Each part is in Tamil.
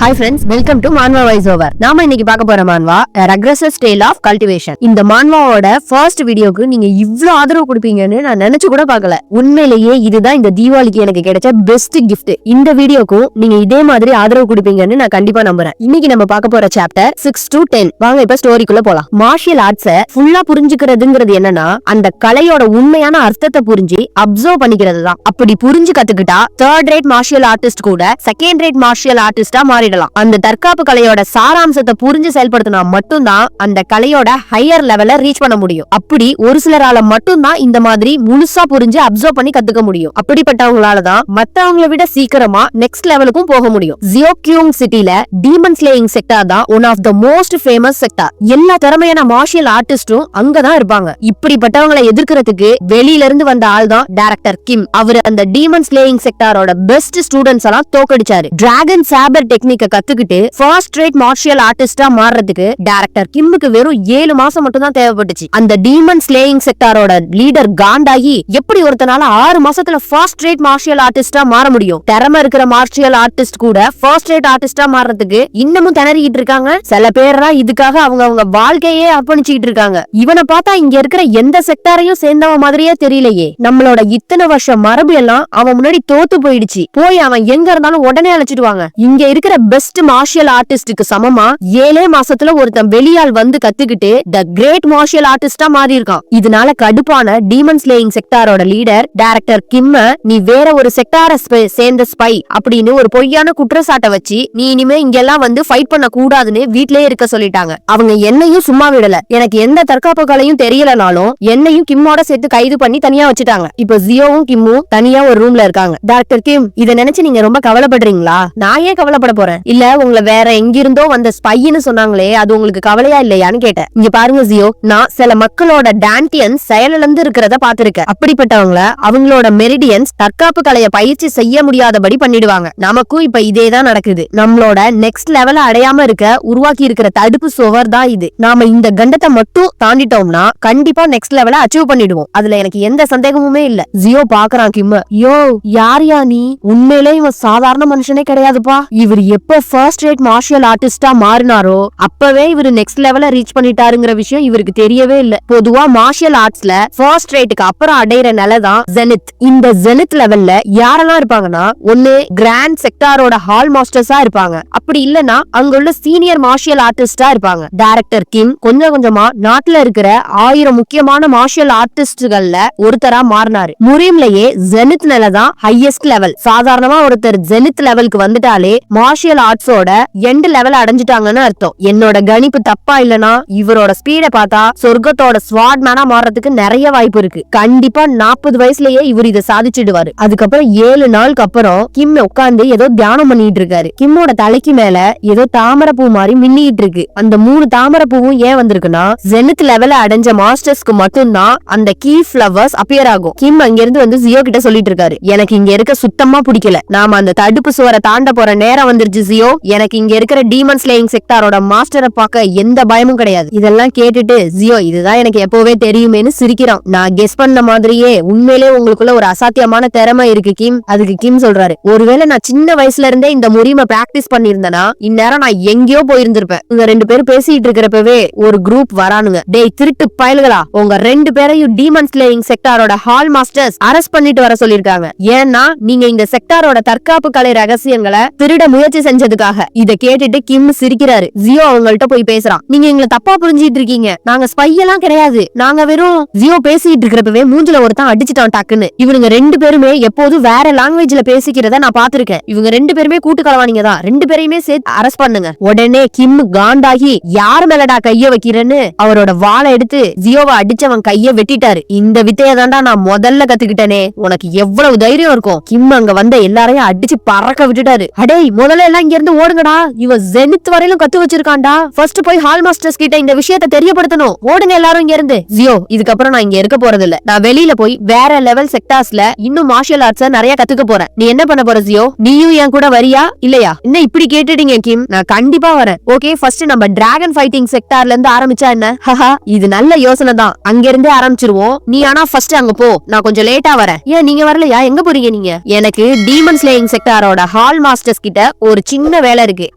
Hi friends, welcome to Manwa Voice Over. நாம இன்னைக்கு பார்க்க போற மான்வா Regressive Tale of Cultivation. இந்த மான்வாவோட ஃபர்ஸ்ட் வீடியோக்கு நீங்க இவ்ளோ ஆதரவு கொடுப்பீங்கன்னு நான் நினைச்சு கூட பார்க்கல. உண்மையிலேயே இதுதான் இந்த தீபாவளிக்கு எனக்கு கிடைச்ச பெஸ்ட் கிஃப்ட். இந்த வீடியோக்கும் நீங்க இதே மாதிரி ஆதரவு கொடுப்பீங்கன்னு நான் கண்டிப்பா நம்புறேன். இன்னைக்கு நம்ம பார்க்க போற சாப்டர் 6 to 10. வாங்க இப்ப ஸ்டோரிக்குள்ள போலாம். மார்ஷியல் ஆர்ட்ஸை ஃபுல்லா புரிஞ்சுக்கிறதுங்கிறது என்னன்னா அந்த கலையோட உண்மையான அர்த்தத்தை புரிஞ்சு அப்சர்வ் பண்ணிக்கிறது தான். அப்படி புரிஞ்சு கத்துக்கிட்டா தேர்ட் ரேட் மார்ஷியல் ஆர்டிஸ்ட் கூட செகண்ட் ரேட் மார்ஷியல் ஆர்டிஸ்டா மாறிடலாம். அந்த தற்காப்பு கலையோட சாராம்சத்தை புரிஞ்சு செயல்படுத்தினா மட்டும்தான் அந்த கலையோட ஹையர் லெவல ரீச் பண்ண முடியும். அப்படி ஒரு சிலரால மட்டும்தான் இந்த மாதிரி முழுசா புரிஞ்சு அப்சர்வ் பண்ணி கத்துக்க முடியும். அப்படிப்பட்டவங்களாலதான் மத்தவங்களை விட சீக்கிரமா நெக்ஸ்ட் லெவலுக்கும் போக முடியும். ஜியோக்யூங் சிட்டில டீமன் ஸ்லேயிங் செக்டார் தான் one of the most famous sector. எல்லா திறமையான மார்ஷியல் ஆர்டிஸ்டும் அங்கதான் இருப்பாங்க. இப்படிப்பட்டவங்களை எதிர்க்கிறதுக்கு வெளியில இருந்து வந்த ஆள் தான் டைரக்டர் கிம். அவர் அந்த டீமன் ஸ்லேயிங் செக்டாரோட பெஸ்ட் ஸ்டூடெண்ட்ஸ் எல்லாம் தோக்கடிச்சாரு. டிராகன் சாபர் டெக்னிக் கத்துக்கிட்டு ஃபர்ஸ்ட் ரேட் மார்ஷியல் ஆர்டிஸ்டா மாறதுக்கு டைரக்டர் கிம்முக்கு வெறும் 7 மாசம் மட்டும் தான் தேவைப்பட்டுச்சு. அந்த டீமன் ஸ்லேயிங் செக்டாரோட லீடர் காண்டாகி எப்படி ஒருத்தனால 6 மாசத்துல ஃபர்ஸ்ட் ரேட் மார்ஷியல் ஆர்டிஸ்டா மாற முடியும்? திறமை இருக்கிற மார்ஷியல் ஆர்டிஸ்ட் கூட ஃபர்ஸ்ட் ரேட் ஆர்டிஸ்டா மாறதுக்கு இன்னமும் திணறிட்டு இருக்காங்க. சில பேர்லாம் இதுக்காக அவங்க வாழ்க்கையே அர்ப்பணிச்சுட்டு இருக்காங்க. இவனை பார்த்தா இங்க இருக்கிற எந்த செக்டாரையும் சேர்ந்தவ மாதிரியே தெரியலையே. நம்மளோட இத்தனை வருஷம் மரபு எல்லாம் அவன் முன்னாடி தோத்து போயிடுச்சு. போய் அவன் எங்க இருந்தாலும் உடனே அழைச்சிடுவாங்க. இங்க இருக்கிற பெஸ்ட் மார்ஷியல் ஆர்டிஸ்டுக்கு சமமா 7 மாசத்துல ஒருத்தன் வெளியால் வந்து கத்துக்கிட்டு த கிரேட் மார்ஷியல் ஆர்டிஸ்டா மாறி இருக்கான். இதனால கடுப்பான டீமன் ஸ்லேயிங் செக்டாரோட லீடர் டைரக்டர் கிம்ம நீ வேற ஒரு செக்டாரை சேர்ந்த ஸ்பை அப்படின்னு ஒரு பொய்யான குற்றச்சாட்டை வச்சு நீ இனிமே இங்கெல்லாம் வந்து ஃபைட் பண்ண கூடாதுன்னு வீட்லயே இருக்க சொல்லிட்டாங்க. அவங்க என்னையும் சும்மா விடல. எனக்கு எந்த தற்காப்பு கலையும் தெரியலனாலும் என்னையும் கிம்மோட சேர்த்து கைது பண்ணி தனியா வச்சுட்டாங்க. இப்ப ஜியோவும் கிம்மும் தனியா ஒரு ரூம்ல இருக்காங்க. டாக்டர் கிம், இதை நினைச்சு நீங்க ரொம்ப கவலைப்படுறீங்களா? நான் ஏன் கவலைப்பட போறேன்? இல்ல உங்களை வேற எங்கிருந்தோ வந்த ஸ்பைன்னு சொன்னாங்களே, அது உங்களுக்கு கவலையா இல்லையான்னு கேட்டேன். இங்க பாருங்க ஜியோ, நான் சில மக்களோட டான்டியன்ஸ் செயலிழந்து இருக்கிறத பாத்திருக்கேன். அப்படிப்பட்டவங்கள அவங்களோட மெரிடியன்ஸ் தற்காப்பு கலைய பயிற்சி செய்ய முடியாதபடி பண்ணிடுவாங்க. நமக்கும் இப்ப இதேதான் நடக்குது. நம்மளோட நெக்ஸ்ட் லெவல அடையாம இருக்க உருவாக்கி இருக்கிற தடுப்பு சுவர் தான் இது. நாம இந்த கண்டத்தை மட்டும் தாண்டிட்டோம்னா கண்டிப்பா நெக்ஸ்ட் லெவல அச்சீவ் பண்ணிடுவோம். அதுல எனக்கு எந்த சந்தேகமுமே இல்ல. ஜியோ பாக்குறான் கிம்ம. யோ, யாரியா நீ? உண்மையிலே இவன் சாதாரண மனுஷனே கிடையாதுப்பா. இவர் எப்ப ஃபர்ஸ்ட் ரேட் மார்ஷியல் ஆர்டிஸ்டா மாறினாரோ அப்பவே இவர் நெக்ஸ்ட் லெவல ரீச் பண்ணிட்டாருங்கிற விஷயம் இவருக்கு தெரியவே இல்ல. பொதுவா மார்ஷியல் ஆர்ட்ஸ்ல ஃபர்ஸ்ட் ரேட்டுக்கு அப்புறம் அடையிற நிலை தான் ஜெனித். இந்த ஜெனித் லெவல்ல யாரெல்லாம் இருப்பாங்கன்னா, ஒன்னு கிராண்ட் செக்டாரோட ஹால் மாஸ்டர்ஸா இருப்பாங்க. அப்படி இல்லனா அங்க உள்ள சீனியர் மார்ஷியல் ஆர்டிஸ்டா இருப்பாங்க. டைரக்டர் கிம் கொஞ்சம் கொஞ்சமா நாட்டுல இருக்கிற 1000 முக்கியமான மார்ஷியல் ஆர்டிஸ்ட்கள்ல ஒருத்தரா மாறினாரு. முரீம்லயே ஜெனித் நிலை தான் ஹையஸ்ட் லெவல். சாதாரணமா ஒருத்தர் ஜெனித் லெவலுக்கு வந்துட்டாலே மார்ஷியல் ஆர்ட்ஸோட எண்ட் லெவல் அடைஞ்சிட்டாங்கன்னு அர்த்தம். என்னோட கணிப்பு தப்பா இல்லனா இவரோட ஸ்பீட பார்த்தா சொர்க்கத்தோட ஸ்வாட் மேனா மாறதுக்கு நிறைய வாய்ப்பு இருக்கு. கண்டிப்பா 40 வயசுலயே இவர் இதை சாதிச்சிடுவாரு. அதுக்கப்புறம் 7 நாளுக்கு அப்புறம் கிம் உட்கார்ந்து ஏதோ தியானம் பண்ணிட்டு இருக்காரு. கிம்மோட தலைக்கு மேல ஏதோ தாமரை பூ மாதிரி மின்னிட்டு இருக்கு. அந்த 3 தாமரை பூவும் ஏன் வந்திருக்குன்னா, ஜெனித் லெவல அடைஞ்ச மாஸ்டர்ஸ்க்கு மட்டும்தான் அந்த கீ ஃபிளவர்ஸ் அப்பியர் ஆகும். கிம் அங்கிருந்து வந்து ஜியோ கிட்ட சொல்லிட்டு இருக்காரு, எனக்கு இங்க இருக்க சுத்தமா பிடிக்கல. நாம அந்த தடுப்பு சுவரை தாண்ட போற நேரம் வந்துருச்சு ஜியோ. எனக்கு இங்க இருக்கிற டீமன் ஸ்லேயிங் செக்டாரோட மாஸ்டரை பார்க்க எந்த பயமும் கிடையாது. இதெல்லாம் கேட்டுட்டு ஜியோ, இதுதான் எனக்கு எப்பவே தெரியுமேன்னு சிரிக்கிறான். நான் கெஸ் பண்ண மாதிரியே உண்மையிலே உங்களுக்குள்ள ஒரு அசாத்தியமான திறமை இருக்கு கிம். அதுக்கு கிம் சொல்றாரு, ஒருவேளை நான் சின்ன வயசுல இருந்தே இந்த முறிமை பிராக்டிஸ் பண்ணிருந்தேனா இந்நேரம் நான் எங்கேயோ போயிருந்திருப்பேன். உங்க 2 பேரும் பேசிட்டு இருக்கிறப்பவே ஒரு குரூப் வரானுங்க. டேய் திருட்டு பயல்களா, உங்க 2 பேரையும் டீமன் ஸ்லேயிங் செக்டாரோட ஹால் மாஸ்டர்ஸ் அரெஸ்ட் பண்ணிட்டு வர சொல்லிருக்காங்க. ஏன்னா நீங்க இந்த செக்டாரோட தற்காப்பு கலை ரகசியங்களை திருட முயற்சி செஞ்சதுக்காக. இத கேட்டுட்டு கிம் சிரிக்கிறாரு. ஜியோ அவங்கள்ட்ட போய் பேசுறான், நீங்க எங்களை தப்பா புரிஞ்சிட்டு இருக்கீங்க. நாங்க ஸ்பை எல்லாம் கிடையாது. நாங்க வெறும் ஜியோ பேசிட்டு இருக்கிறப்பவே மூஞ்சில ஒருத்தன் அடிச்சுட்டான் டக்குன்னு. இவனுங்க 2 பேருமே எப்போதும் வேற லாங்குவேஜ்ல பேசிக்கிறத நான் பாத்திருக்கேன். இவங்க 2 பேருமே கூட்டு கலவானிங்க தான். 2 பேரையுமே சேர்த்து அரெஸ்ட் பண்ணுங்க. உடனே கிம் காண்டாகி, யார் மேலடா கைய வைக்கிறேன்னு அவரோட வாளை எடுத்து ஜியோவை அடிச்சவன் கைய வெட்டிட்டாரு. இந்த வித்தைய தாண்டா நான் முதல்ல கத்துக்கிட்டேனே, உனக்கு எவ்வளவு தைரியம் இருக்கும்? கிம் அங்க வந்த எல்லாரையும் அடிச்சு பறக்க விட்டுட்டாரு. அடே முதல்ல எல்லாம் இங்க இருந்து ஓடுங்கடா, இவன் ஜெனித் வரையிலும் கத்து வச்சிருக்கான்டா. ஃபர்ஸ்ட் போய் ஹால் மாஸ்டர்ஸ் கிட்ட இந்த விஷயத்தை தெரியப்படுத்தணும். ஓடுங்க எல்லாரும் இங்க இருந்து. ஜியோ, இதுக்கப்புறம் நான் இங்க இருக்க போறது இல்ல. நான் வெளியில போய் வேற லெவல் செக்டார்ஸ்ல இன்னும் மார்ஷியல் ஆர்ட்ஸ் நிறைய கத்துக்க போறேன். நீ என்ன பண்ண போற ஜியோ? நீயும் என் கூட வரியா இல்லையா? என்ன இப்படி கேட்டுட்டீங்க கிம்? நான் கண்டிப்பா வரேன். ஓகே, ஃபர்ஸ்ட் நம்ம டிராகன் ஃபைட்டிங் செக்டார்ல இருந்து ஆரம்பிச்சா என்ன? ஹஹா, இது நல்ல யோசனை தான். அங்க இருந்தே ஆரம்பிச்சிருவோம். நீ ஆனா ஃபர்ஸ்ட் அங்க போ. நான் கொஞ்சம் லேட்டா வரேன். ஏன் நீங்க வரலையா? எங்க போறீங்க நீங்க? எனக்கு டீமன் ஸ்லேயிங் செக்டாரோட ஹால் மாஸ்டர்ஸ் கிட்ட ஒரு சின்ன வேலை இருக்கு,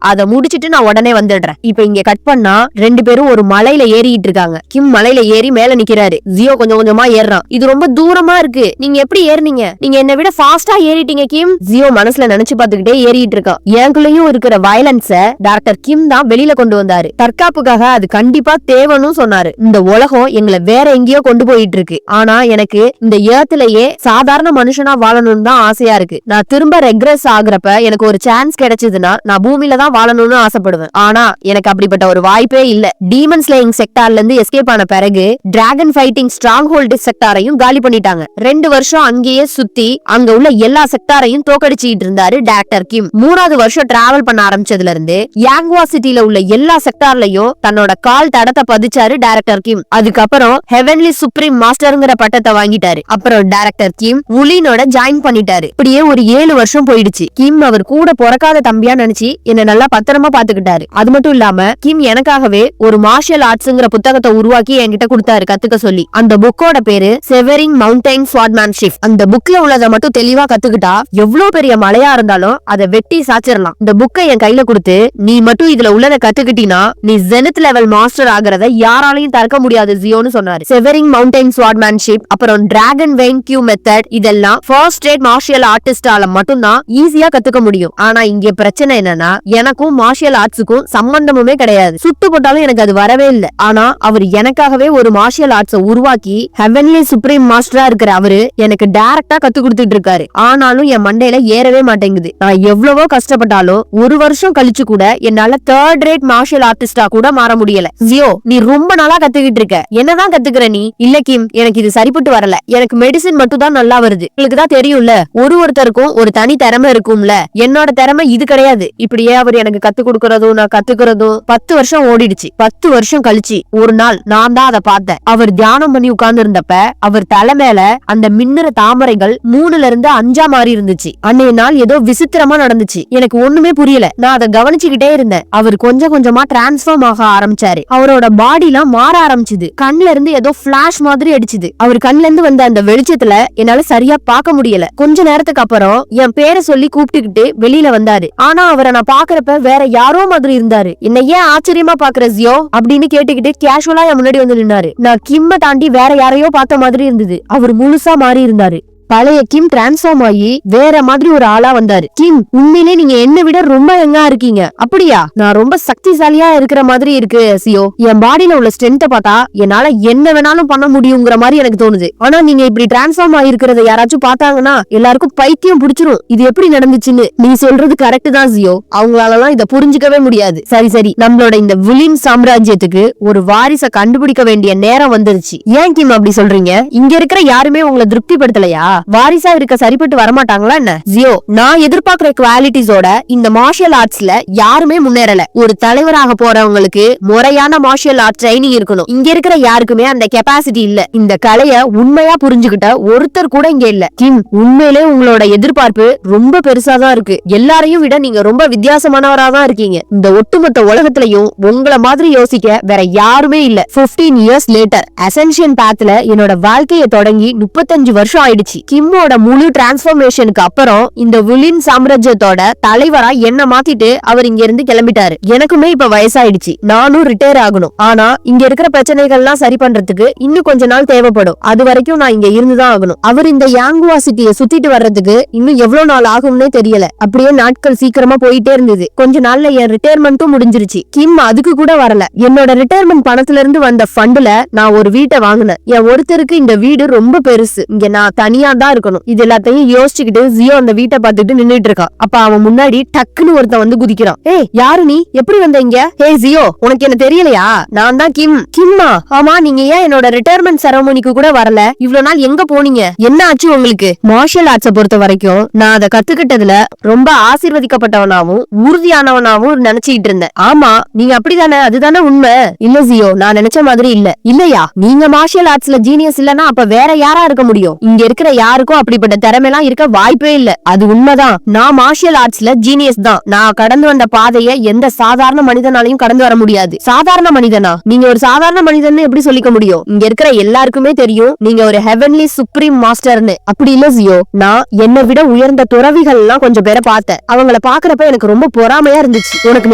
அதை முடிச்சிட்டு நான் உடனே வந்துடுறேன். இப்ப இங்க கட் பண்ணா 2 பேரும் ஒரு மலையில ஏறிட்டு இருக்காங்க. கிம் மலையில ஏறி மேல நிக்கிறாரு. ஜியோ கொஞ்சம் கொஞ்சமா ஏறான். இது ரொம்ப தூரமா இருக்கு, நீங்க எப்படி ஏறினீங்க? நீங்க என்ன விட ஃபாஸ்டா ஏறிட்டீங்க கிம். ஜியோ மனசுல நினைச்சு பார்த்துக்கிட்டே ஏறிட்டு இருக்கான். எனக்குள்ளயும் இருக்கிற வயலன்ஸ டாக்டர் கிம் தான் வெளியில கொண்டு வந்தாரு. தற்காப்புக்காக அது கண்டிப்பா தேவைன்னு சொன்னாரு. இந்த உலகம் எங்களை வேற எங்கேயோ கொண்டு போயிட்டு இருக்கு, ஆனா எனக்கு இந்த ஏர்த்லயே சாதாரண மனுஷனா வாழணும்னு தான் ஆசையா இருக்கு. நான் திரும்ப ரெக்ரெஸ் ஆகுறப்ப எனக்கு ஒரு சான்ஸ் கிடைச்சதுன்னா நான் பூமியில தான் வாழணும்னு ஆசைப்படுவேன். ஆனா எனக்கு அப்படிப்பட்ட ஒரு வாய்ப்பே இல்ல. டீமன் ஸ்லேயிங் செக்டார்ல இருந்து எஸ்கேப் ஆன பிறகு டிராகன் ஃபைட்டிங் ஸ்ட்ராங் ஹோல்டு செக்டாரையும் காலி பண்ணிட்டாங்க. 2 வருஷம் அங்கேயே சுத்தி அங்க உள்ள எல்லா செக்டாரையும் தோக்கடிச்சிட்டு இருந்தாரு டாக்டர் கிம். 3வது வருஷம் டிராவல் பண்ண ஆரம்பிச்சதுல இருந்து யாங்குவா சிட்டில உள்ள எல்லா செக்டார்லயும் தன்னோட கால் தடத்தை பதிச்சாரு டைரக்டர் கிம். அதுக்கப்புறம் ஹெவன்லி சுப்ரீம் மாஸ்டர்ங்கிற பட்டத்தை வாங்கிட்டாரு. அப்புறம் டைரக்டர் கிம் உலினோட ஜாயின் பண்ணிட்டாரு. இப்படியே ஒரு 7 வருஷம் போயிடுச்சு. கிம் அவர் கூட பிறக்காத தம்பியா நினைச்சு என்ன நல்லா பத்திரமா பாத்துக்கிட்டாரு. அது மட்டும் இல்லாம கிம் எனக்காகவே ஒரு மார்ஷியல் ஆர்ட்ஸ்ங்கிற புத்தகத்தை உருவாக்கி என்கிட்ட கொடுத்தாரு கத்துக்க சொல்லி. அந்த புக்கோட பேரு செவரிங் மவுண்டைன் ஸ்வார்ட்மேன்ஷிப். அந்த புக்ல உள்ளதை மட்டும் தெளிவா கத்துக்கிட்டா எவ்வளவு பெரிய மலையா இருந்தாலும் அதை வெட்டி சாச்சிடலாம். இந்த புக்கை என் கையில கொடுத்து நீ மட்டும் இதுல உள்ளதை கத்துக்கிட்டீனா நீ ஜெனித் லெவல் மாஸ்டர் ஆகிறத யாராலையும் தடுக்க முடியாது ஜியோன்னு சொன்னாரு. செவரிங் மவுண்டைன் ஸ்வார்ட்மேன்ஷிப் அப்புறம் டிராகன் வெயின் கியூ மெத்தட் இதெல்லாம் ஃபர்ஸ்ட் ரேட் மார்ஷியல் ஆர்டிஸ்டால மட்டும்தான் ஈஸியா கத்துக்க முடியும். ஆனா இங்க பிரச்சனை என்னன்னா எனக்கும் மார்ஷியல் ஆர்ட்ஸுக்கும் சம்பந்தமுமே கிடையாது. சுட்டு போட்டாலும் எனக்கு அது வரவே இல்லை. ஆனா அவர் எனக்காகவே ஒரு மார்ஷியல் ஆர்ட்ஸ உருவாக்கி ஹெவன்லி சுப்ரீம் மாஸ்டரா இருக்கிற அவரு எனக்கு டைரக்டா கத்து கொடுத்துட்டு இருக்காரு. ஆனாலும் என் மண்டையில ஏறவே மாட்டேங்குது. நான் எவ்வளவோ கஷ்டப்பட்டாலும் 1 வருஷம் கழிச்சு கூட என்னால 3rd ரேட் மார்ஷியல் ஆர்டிஸ்டா கூட மாற முடியல. ஜியோ நீ ரொம்ப நாளா கத்துக்கிட்டு இருக்க, என்னதான் கத்துக்கிற நீ? இல்ல கிம், எனக்கு இது சரிப்பட்டு வரல. எனக்கு மெடிசின் மட்டும் தான் நல்லா வருது. உங்களுக்கு தான் தெரியும்ல, ஒருத்தருக்கும் ஒரு தனி திறமை இருக்கும்ல. என்னோட திறமை இது கிடையாது. இப்படியே அவர் எனக்கு கத்து கொடுக்கறதும் நான் கத்துக்கிறதும் 10 வருஷம் ஓடிடுச்சு. 10 வருஷம் கழிச்சு ஒரு நாள் நான் தான் அதை பார்த்தேன். அவர் தியானம் பண்ணி உட்கார்ந்து இருந்தப்ப அவர் தலை மேல அந்த மின்னுற தாமரைகள் 3ல இருந்து 5ஆ மாறி இருந்துச்சு. அன்னைய நாள் ஏதோ விசித்திரமா நடந்துச்சு. எனக்கு ஒண்ணுமே புரியல. நான் அதை கவனிச்சுக்கிட்டே இருந்தேன். அவர் கொஞ்சம் கொஞ்சமா டிரான்ஸ்ஃபார்ம் ஆக ஆரம்பிச்சாரு. அவரோட பாடி எல்லாம் மாற ஆரம்பிச்சுது. கண்ணுல இருந்து ஏதோ பிளாஷ் மாதிரி அடிச்சுது. அவர் கண்ணுல இருந்து வந்த அந்த வெளிச்சத்துல என்னால சரியா பார்க்க முடியல. கொஞ்ச நேரத்துக்கு அப்புறம் என் பேரை சொல்லி கூப்பிட்டுக்கிட்டு வெளியில வந்தாரு. ஆனா அவரை நான் பாக்குறப்ப வேற யாரோ மாதிரி இருந்தாரு. என்ன ஏன் ஆச்சரியமா பாக்குற ஜியோ அப்படின்னு கேட்டுக்கிட்டு கேஷுவலா என் முன்னாடி வந்து நின்னாரு. நான் கிம்ம தாண்டி வேற யாரையோ பார்த்த மாதிரி இருந்தது. அவர் முழுசா மாறி இருந்தாரு. பழைய கிம் டிரான்ஸ்ஃபார்ம் ஆகி வேற மாதிரி ஒரு ஆளா வந்தாரு. கிம், உண்மையிலே நீங்க என்ன விட ரொம்ப யங்கா இருக்கீங்க. அப்படியா? நான் ரொம்ப சக்திசாலியா இருக்கிற மாதிரி இருக்கு சியோ. என் பாடியில உள்ள ஸ்ட்ரென்த்தை பார்த்தா என்னால என்ன வேணாலும் பண்ண முடியுங்கிற மாதிரி எனக்கு தோணுது. ஆனா நீங்க இப்படி டிரான்ஸ்ஃபார்ம் ஆயிருக்கிறத யாராச்சும் பார்த்தாங்கன்னா எல்லாருக்கும் பைத்தியம் பிடிச்சிரும். இது எப்படி நடந்துச்சுன்னு. நீ சொல்றது கரெக்ட் தான் சியோ. அவங்களாலலாம் இதை புரிஞ்சுக்கவே முடியாது. சரி சரி, நம்மளோட இந்த வில்லின் சாம்ராஜ்யத்துக்கு ஒரு வாரிசை கண்டுபிடிக்க வேண்டிய நேரம் வந்துருச்சு. ஏன் கிம் அப்படி சொல்றீங்க? இங்க இருக்கிற யாருமே உங்களை திருப்திப்படுத்தலையா? வாரிசா இருக்க சரிப்பட்டு வரமாட்டாங்களா என்ன? ஜியோ, நான் எதிர்பார்க்கிற குவாலிட்டிஸோட இந்த மார்ஷியல் ஆர்ட்ஸ்ல யாருமே முன்னேறல. ஒரு தலைவராக போறவங்களுக்கு முறையான மார்ஷியல் ஆர்ட் ட்ரைனிங் இருக்கணும். இங்க இருக்கிற யாருக்குமே அந்த கெபாசிட்டி இல்ல. இந்த கலைய உண்மையா புரிஞ்சுக்கிட்ட ஒருத்தர் கூட இங்க இல்ல. கிம், உண்மையிலே உங்களோட எதிர்பார்ப்பு ரொம்ப பெருசா தான் இருக்கு. எல்லாரையும் விட நீங்க ரொம்ப வித்தியாசமானவரா தான் இருக்கீங்க. இந்த ஒட்டுமொத்த உலகத்திலையும் உங்களை மாதிரி யோசிக்க வேற யாருமே இல்ல. 15 இயர்ஸ் லேட்டர் அசென்ஷன் பாத்ல என்னோட வாழ்க்கையை தொடங்கி 35 வருஷம் ஆயிடுச்சு. கிம்மோட முழு டிரான்ஸ்ஃபர்மேஷனுக்கு அப்புறம் இந்த வில்லின் சாம்ராஜ்யத்தோட தலைவரா என்ன மாத்திட்டு அவர் இங்க இருந்து கிளம்பிட்டாரு. எனக்குமே இப்ப வயசாயிடுச்சு. நானும் ரிட்டையர் ஆகணும். ஆனா இங்க இருக்கிற பிரச்சனைகள்லாம் சரி பண்றதுக்கு இன்னும் கொஞ்ச நாள் தேவைப்படும். அது வரைக்கும் நான் இங்க இருந்துதான் ஆகணும். அவர் இந்த யாங்குவா சிட்டியை சுத்திட்டு வர்றதுக்கு இன்னும் எவ்வளவு நாள் ஆகும்னே தெரியல. அப்படியே நாட்கள் சீக்கிரமா போயிட்டே இருந்தது. கொஞ்ச நாள்ல என் ரிட்டையர்மெண்ட்டும் முடிஞ்சிருச்சு. கிம் அதுக்கு கூட வரல. என்னோட ரிட்டையர்மெண்ட் பணத்துல இருந்து வந்த ஃபண்ட்ல நான் ஒரு வீட்டை வாங்கினேன். என் ஒருத்தருக்கு இந்த வீடு ரொம்ப பெருசு. இங்க நான் தனியா தான் இருக்கணும். இது எல்லாத்தையும் யோசிச்சுக்கிட்டு ஜியோ அந்த வீட்டை பார்த்துட்டு நின்னுட்டு இருக்கான். அப்ப அவன் முன்னாடி டக்குன்னு ஒருத்தன் வந்து குதிக்கிறான். ஏய், யாரு நீ? எப்படி வந்த இங்க? ஹே ஜியோ, உனக்கு என்ன தெரியலையா? நான் தான் கிம். கிம்மா? ஆமா, நீங்க ஏன் என்னோட ரிட்டையர்மெண்ட் செரமோனிக்கு கூட வரல? இவ்வளவு நாள் எங்க போனீங்க? என்ன ஆச்சு உங்களுக்கு? மார்ஷியல் ஆர்ட்ஸ பொறுத்த வரைக்கும் நான் அதை கத்துக்கிட்டதுல ரொம்ப ஆசீர்வதிக்கப்பட்டவனாவும் உறுதியானவனாவும் நினைச்சிட்டு இருந்தேன். ஆமா, நீங்க அப்படிதானே? அதுதானே உண்மை. இல்ல ஜியோ, நான் நினைச்ச மாதிரி இல்ல. இல்லையா? நீங்க மார்ஷியல் ஆர்ட்ஸ்ல ஜீனியஸ் இல்லனா அப்ப வேற யாரா இருக்க முடியும்? இங்க இருக்கிற யாருக்கும் அப்படிப்பட்ட திறமை எல்லாம் இருக்க வாய்ப்பே இல்ல. அது உண்மைதான். நான் மார்ஷியல் ஆர்ட்ஸ்ல ஜீனியஸ் தான். நான் கடந்து வந்த பாதையை எந்த சாதாரண மனிதனாலையும் கடந்து வர முடியாது. சாதாரண மனிதனா? நீங்க ஒரு சாதாரண மனிதன் எப்படி சொல்லிக்க முடியும்? இங்க இருக்கிற எல்லாருக்குமே தெரியும் நீங்க ஒரு ஹெவன்லி சுப்ரீம் மாஸ்டர்னு. அப்படி இல்ல ஜியோ, நான் என்னை விட உயர்ந்த துறவிகள் எல்லாம் கொஞ்சம் பேரை பார்த்தேன். அவங்கள பாக்குறப்ப எனக்கு ரொம்ப பொறாமையா இருந்துச்சு. உனக்கு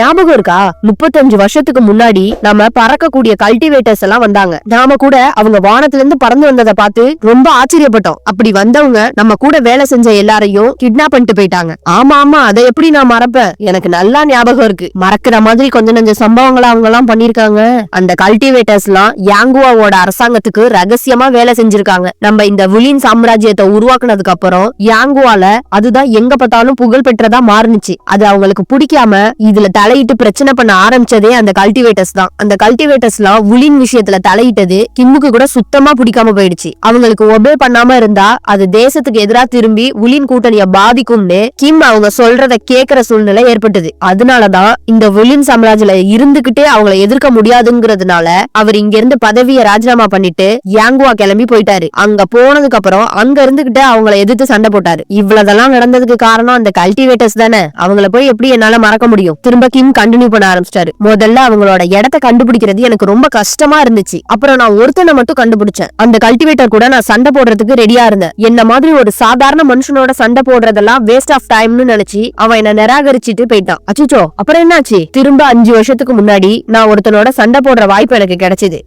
ஞாபகம் இருக்கா? 35 வருஷத்துக்கு முன்னாடி நம்ம பறக்கக்கூடிய கல்டிவேட்டர்ஸ் எல்லாம் வந்தாங்க. நாம கூட அவங்க வானத்துல இருந்து பறந்து வந்ததை பார்த்து ரொம்ப ஆச்சரியப்பட்டோம். அப்படி வந்தவங்க நம்ம கூட வேலை செஞ்ச எல்லாரையும் கிட்னாப் பண்ணிட்டு போயிட்டாங்க. ஆமா ஆமா, அதை எப்படி நான் மறப்பேன்? எனக்கு நல்லா ஞாபகம் இருக்கு. மறக்கிற மாதிரி கொஞ்ச நெஞ்ச சம்பவங்களை அவங்க எல்லாம் பண்ணிருக்காங்க. அந்த கல்டிவேட்டர்ஸ் எல்லாம் யாங்குவாவோட அரசாங்கத்துக்கு ரகசியமா வேலை செஞ்சிருக்காங்க. நம்ம இந்த விலின் சாம்ராஜ்யத்தை உருவாக்குனதுக்கு அப்புறம் யாங்குவால அதுதான் எங்க பார்த்தாலும் புகழ் பெற்றதா மாறுனுச்சு. அது அவங்களுக்கு பிடிக்காம இதுல தலையிட்டு பிரச்சனை பண்ண ஆரம்பிச்சதே அந்த கல்டிவேட்டர்ஸ் தான். அந்த கல்டிவேட்டர்ஸ் எல்லாம் விலின் விஷயத்துல தலையிட்டது கிம்முக்கு கூட சுத்தமா பிடிக்காம போயிடுச்சு. அவங்களுக்கு ஒபே பண்ணாம இருந்தா அது தேசத்துக்கு எதிராக திரும்பி விலின் கூட்டணிய பாதிக்கும்னு கிம் அவங்க சொல்றத கேக்குற சூழ்நிலை ஏற்பட்டது. அதனாலதான் இந்த விலின் சாம்ராஜ்ல இருந்துகிட்டே அவங்களை எதிர்க்க முடியாதுங்கிறதுனால அவர் இங்க இருந்து பதவியை ராஜினாமா பண்ணிட்டு யாங்குவா கிளம்பி போயிட்டாரு. அங்க போனதுக்கு அப்புறம் அங்க இருந்துகிட்டு அவங்களை எதிர்த்து சண்டை போட்டாரு. இவ்வளவுதெல்லாம் நடந்ததுக்கு காரணம் அந்த கல்டிவேட்டர்ஸ் தானே. அவங்கள போய் எப்படி என்னால மறக்க முடியும்? திரும்ப கிம் கண்டினியூ பண்ண ஆரம்பிச்சிட்டாரு. முதல்ல அவங்களோட இடத்தை கண்டுபிடிக்கிறது எனக்கு ரொம்ப கஷ்டமா இருந்துச்சு. அப்புறம் நான் ஒருத்தனை மட்டும் கண்டுபிடிச்சேன். அந்த கல்டிவேட்டர் கூட நான் சண்டை போடுறதுக்கு ரெடியா இருந்தேன். என்ன மாதிரி ஒரு சாதாரண மனுஷனோட சண்டை போடுறதெல்லாம் வேஸ்ட் ஆஃப் டைம்னு நினைச்சு அவன் என்ன நிராகரிச்சுட்டு போயிட்டான். அச்சோ, அப்புறம் என்னாச்சு? திரும்ப 5 வருஷத்துக்கு முன்னாடி நான் ஒருத்தனோட சண்டை போடுற வாய்ப்பு எனக்கு கிடைச்சது.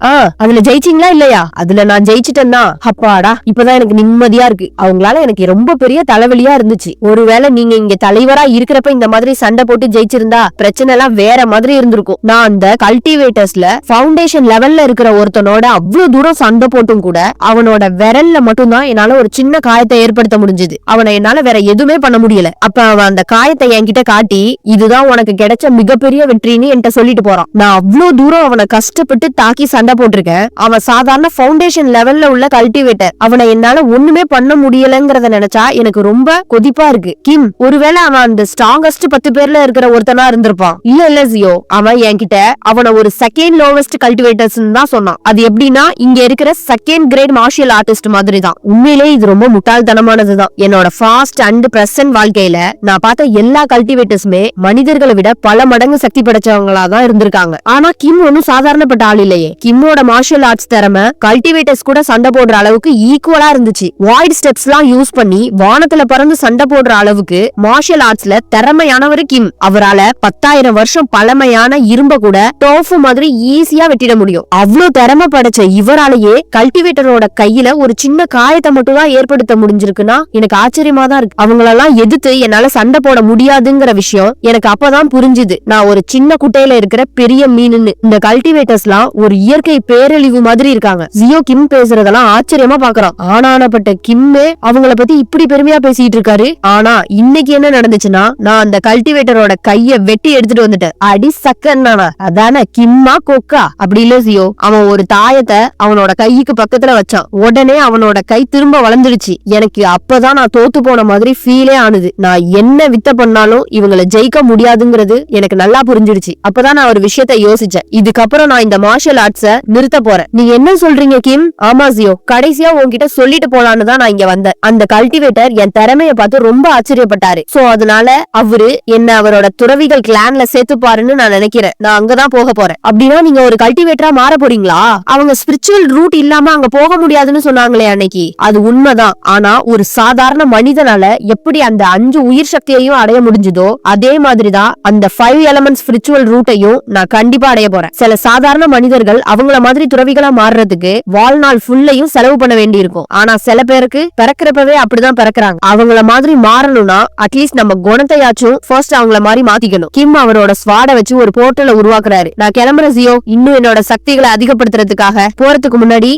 அதுல ஜெயிச்சிங்களா இல்லையா? அதுல நான் ஜெயிச்சிட்டேன்னா அப்பாடா, இப்பதான் எனக்கு நிம்மதியா இருக்கு. அவங்களால எனக்கு ரொம்ப பெரிய தலைவலியா இருந்துச்சு. ஒருவேளை நீங்க இங்க தலைவரா இருக்கிறப்ப இந்த மாதிரி சண்டை போட்டு ஜெயிச்சிருந்தா பிரச்சனை எல்லாம் வேற மாதிரி இருந்திருக்கும். நான் அந்த கல்டிவேட்டர்ஸ்ல ஃபவுண்டேஷன் லெவல்ல இருக்கிற ஒருத்தனோட அவ்வளவு தூரம் சண்டை போட்டும் கூட அவனோட விரல்ல மட்டும்தான் என்னால ஒரு சின்ன காயத்தை ஏற்படுத்த முடிஞ்சது. அவனை என்னால வேற எதுவுமே பண்ண முடியல. அப்ப அவன் அந்த காயத்தை என்கிட்ட காட்டி இதுதான் உனக்கு கிடைச்ச மிகப்பெரிய வெற்றின்னு என்கிட்ட சொல்லிட்டு போறான். நான் அவ்வளவு தூரம் அவனை கஷ்டப்பட்டு தாக்கி சண்டை போட்டிருக்கேன். அவன் சாதாரண ஃபவுண்டேஷன் லெவல்ல உள்ள கல்டிவேட்டர். அவனை என்னால ஒண்ணுமே பண்ண முடியலங்கிறத நினைச்சா எனக்கு ரொம்ப கொதிப்பா இருக்கு. கிம், ஒருவேளை அவன் அந்த ஸ்ட்ராங்கஸ்ட் 10 பேர்ல இருக்கிற ஒருத்தனா இருந்திருப்பான். இல்ல ஜியோ, அவன் என்கிட்ட அவனை ஒரு செகண்ட் லோவஸ்ட் கல்டிவேட்டர்ஸ் தான் சொன்னான். அது எப்படின்னா இங்க இருக்கிற செகண்ட் கிரேட் மார்ஷியல் ஆர்டிஸ்ட் மாதிரி தான். உண்மையிலே இது ரொம்ப முட்டாள்தனமானதுதான். என்னோட ஃபாஸ்ட் அண்ட் பிரசன்ட் வாழ்க்கையில நான் பார்த்த எல்லா கல்டிவேட்டர்ஸுமே மனிதர்களை விட பல மடங்கு சக்தி படைச்சவங்களா தான் இருந்திருக்காங்க. ஆனா கிம் ஒன்னும் சாதாரணப்பட்ட ஆள் இல்லையே. கிம்மோட மார்ஷியல் ஆர்ட்ஸ் திறமை கல்டிவேட்டர்ஸ் கூட சண்டை போடுற அளவுக்கு ஈக்குவலா இருந்துச்சு. வாய்ட் ஸ்டெப்ஸ் எல்லாம் யூஸ் பண்ணி வானத்துல பறந்து சண்டை போடுற அளவுக்கு மார்ஷியல் ஆர்ட்ஸ்ல திறமையானவர் கிம். அவரால 10,000 வருஷம் பழமையான இரும்ப கூட டோஃபு மாதிரி ஈஸியா வெட்டிட முடியும். அவ்வளவு திறமை படைச்ச இவராலேயே கல்டிவேட்டரோட கையில ஒரு சின்ன காயத்தை மட்டும் தான் ஏற்படுத்த முடிஞ்சிருக்குன்னா எனக்கு ஆச்சரியமா தான் இருக்கு. அவங்களெல்லாம் எதிர்த்து என்னால சண்டை போட முடியாதுங்கிற விஷயம் எனக்கு அப்பதான் புரிஞ்சுது. நான் ஒரு சின்ன குட்டையில இருக்கிற பெரிய மீனுன்னு. இந்த கல்டிவேட்டர்ஸ்லாம் ஒரு இயற்கை பேரழிவு மாதிரி இருக்காங்க. ஜியோ கிம் பேசுறதெல்லாம் ஆச்சரியமா பாக்குறான். ஆனானப்பட்ட கிம்மே அவங்கள பத்தி இப்படி பெருமையா பேசிட்டு இருக்காரு. ஆனா இன்னைக்கு என்ன நடந்துச்சுன்னா நான் அந்த கல்டிவேட்டரோட கைய வெட்டி எடுத்துட்டு வந்துட்டேன். அடி சக்கன்னானா, அதான கிம்மா கொக்கா? அப்படி இல்ல ஜியோ, அவன் ஒரு தாயத்தை அவனோட கைக்கு பக்கத்துல வச்சான். உடனே அவனோட கை திரும்ப வளர்ந்துடுச்சு. எனக்கு அப்பதான் நான் தோத்து போன மாதிரி ஃபீலே ஆனது. நான் என்ன வித்த பண்ணாலும் இவங்களை ஜெயிக்க முடியாதுங்கிறது எனக்கு நல்லா புரிஞ்சிடுச்சு. அப்பதான் நான் ஒரு விஷயத்த யோசிச்சேன். இதுக்கப்புறம் நான் இந்த மார்ஷியல் ஆர்ட்ஸ நிறுத்த போறேன். நீங்க என்ன சொல்றீங்க கிம்? ஆமா ஜியோ, கடைசியா உன்கிட்ட சொல்லிட்டு போலான்னு தான் நான் இங்க வந்தேன். அந்த கல்டிவேட்டர் என் திறமைய பார்த்து ரொம்ப ஆச்சரியப்பட்டாரு. சோ அதனால அவரு என்ன அவரோட துறவிகள் கிளான்ல சேர்த்துப்பாருன்னு நான் நினைக்கிறேன். நான் அங்கதான் போக போறேன். அப்படின்னா நீங்க ஒரு கல்டிவேட்டரா மாற போறீங்களா? அவங்க ஸ்பிரிச்சுவல் ரூட் இல்லாம அங்க போக முடியாதுன்னு சொன்னாங்களே அன்னைக்கு. அது உண்மைதான். ஆனா ஒரு சாதாரண மனிதனால எப்படி அந்த 5 உயிர் சக்தியையும் அடைய முடிஞ்சதோ அதே மாதிரிதான் அந்த 5 எலிமெண்ட்ஸ் ஸ்பிரிச்சுவல் ரூட்டையும் நான் கண்டிப்பா அடைய போறேன். சில சாதாரண மனிதர்கள் அவங்கள மாதிரி துறவிகளா மாறுறதுக்கு வாழ்நாள் ஃபுல்லையும் செலவு பண்ண வேண்டி இருக்கும். ஆனா சில பேருக்கு பிறக்கிறப்பவே அப்படிதான் பிறக்கிறாங்க. அவங்கள மாதிரி மாறணும்னா அட்லீஸ்ட் நம்ம குணத்தையாச்சும் ஃபர்ஸ்ட் அவங்கள மாதிரி மாத்திக்கணும். கிம் அவரோட ஸ்வாட வச்சு ஒரு போர்ட்டலை உருவாக்குறாரு. நான் கிளம்புறேன் ஜியோ. இன்னும் என்னோட சக்திகளை அதிகப்படுத்துறதுக்காக போறதுக்கு முன்னாடி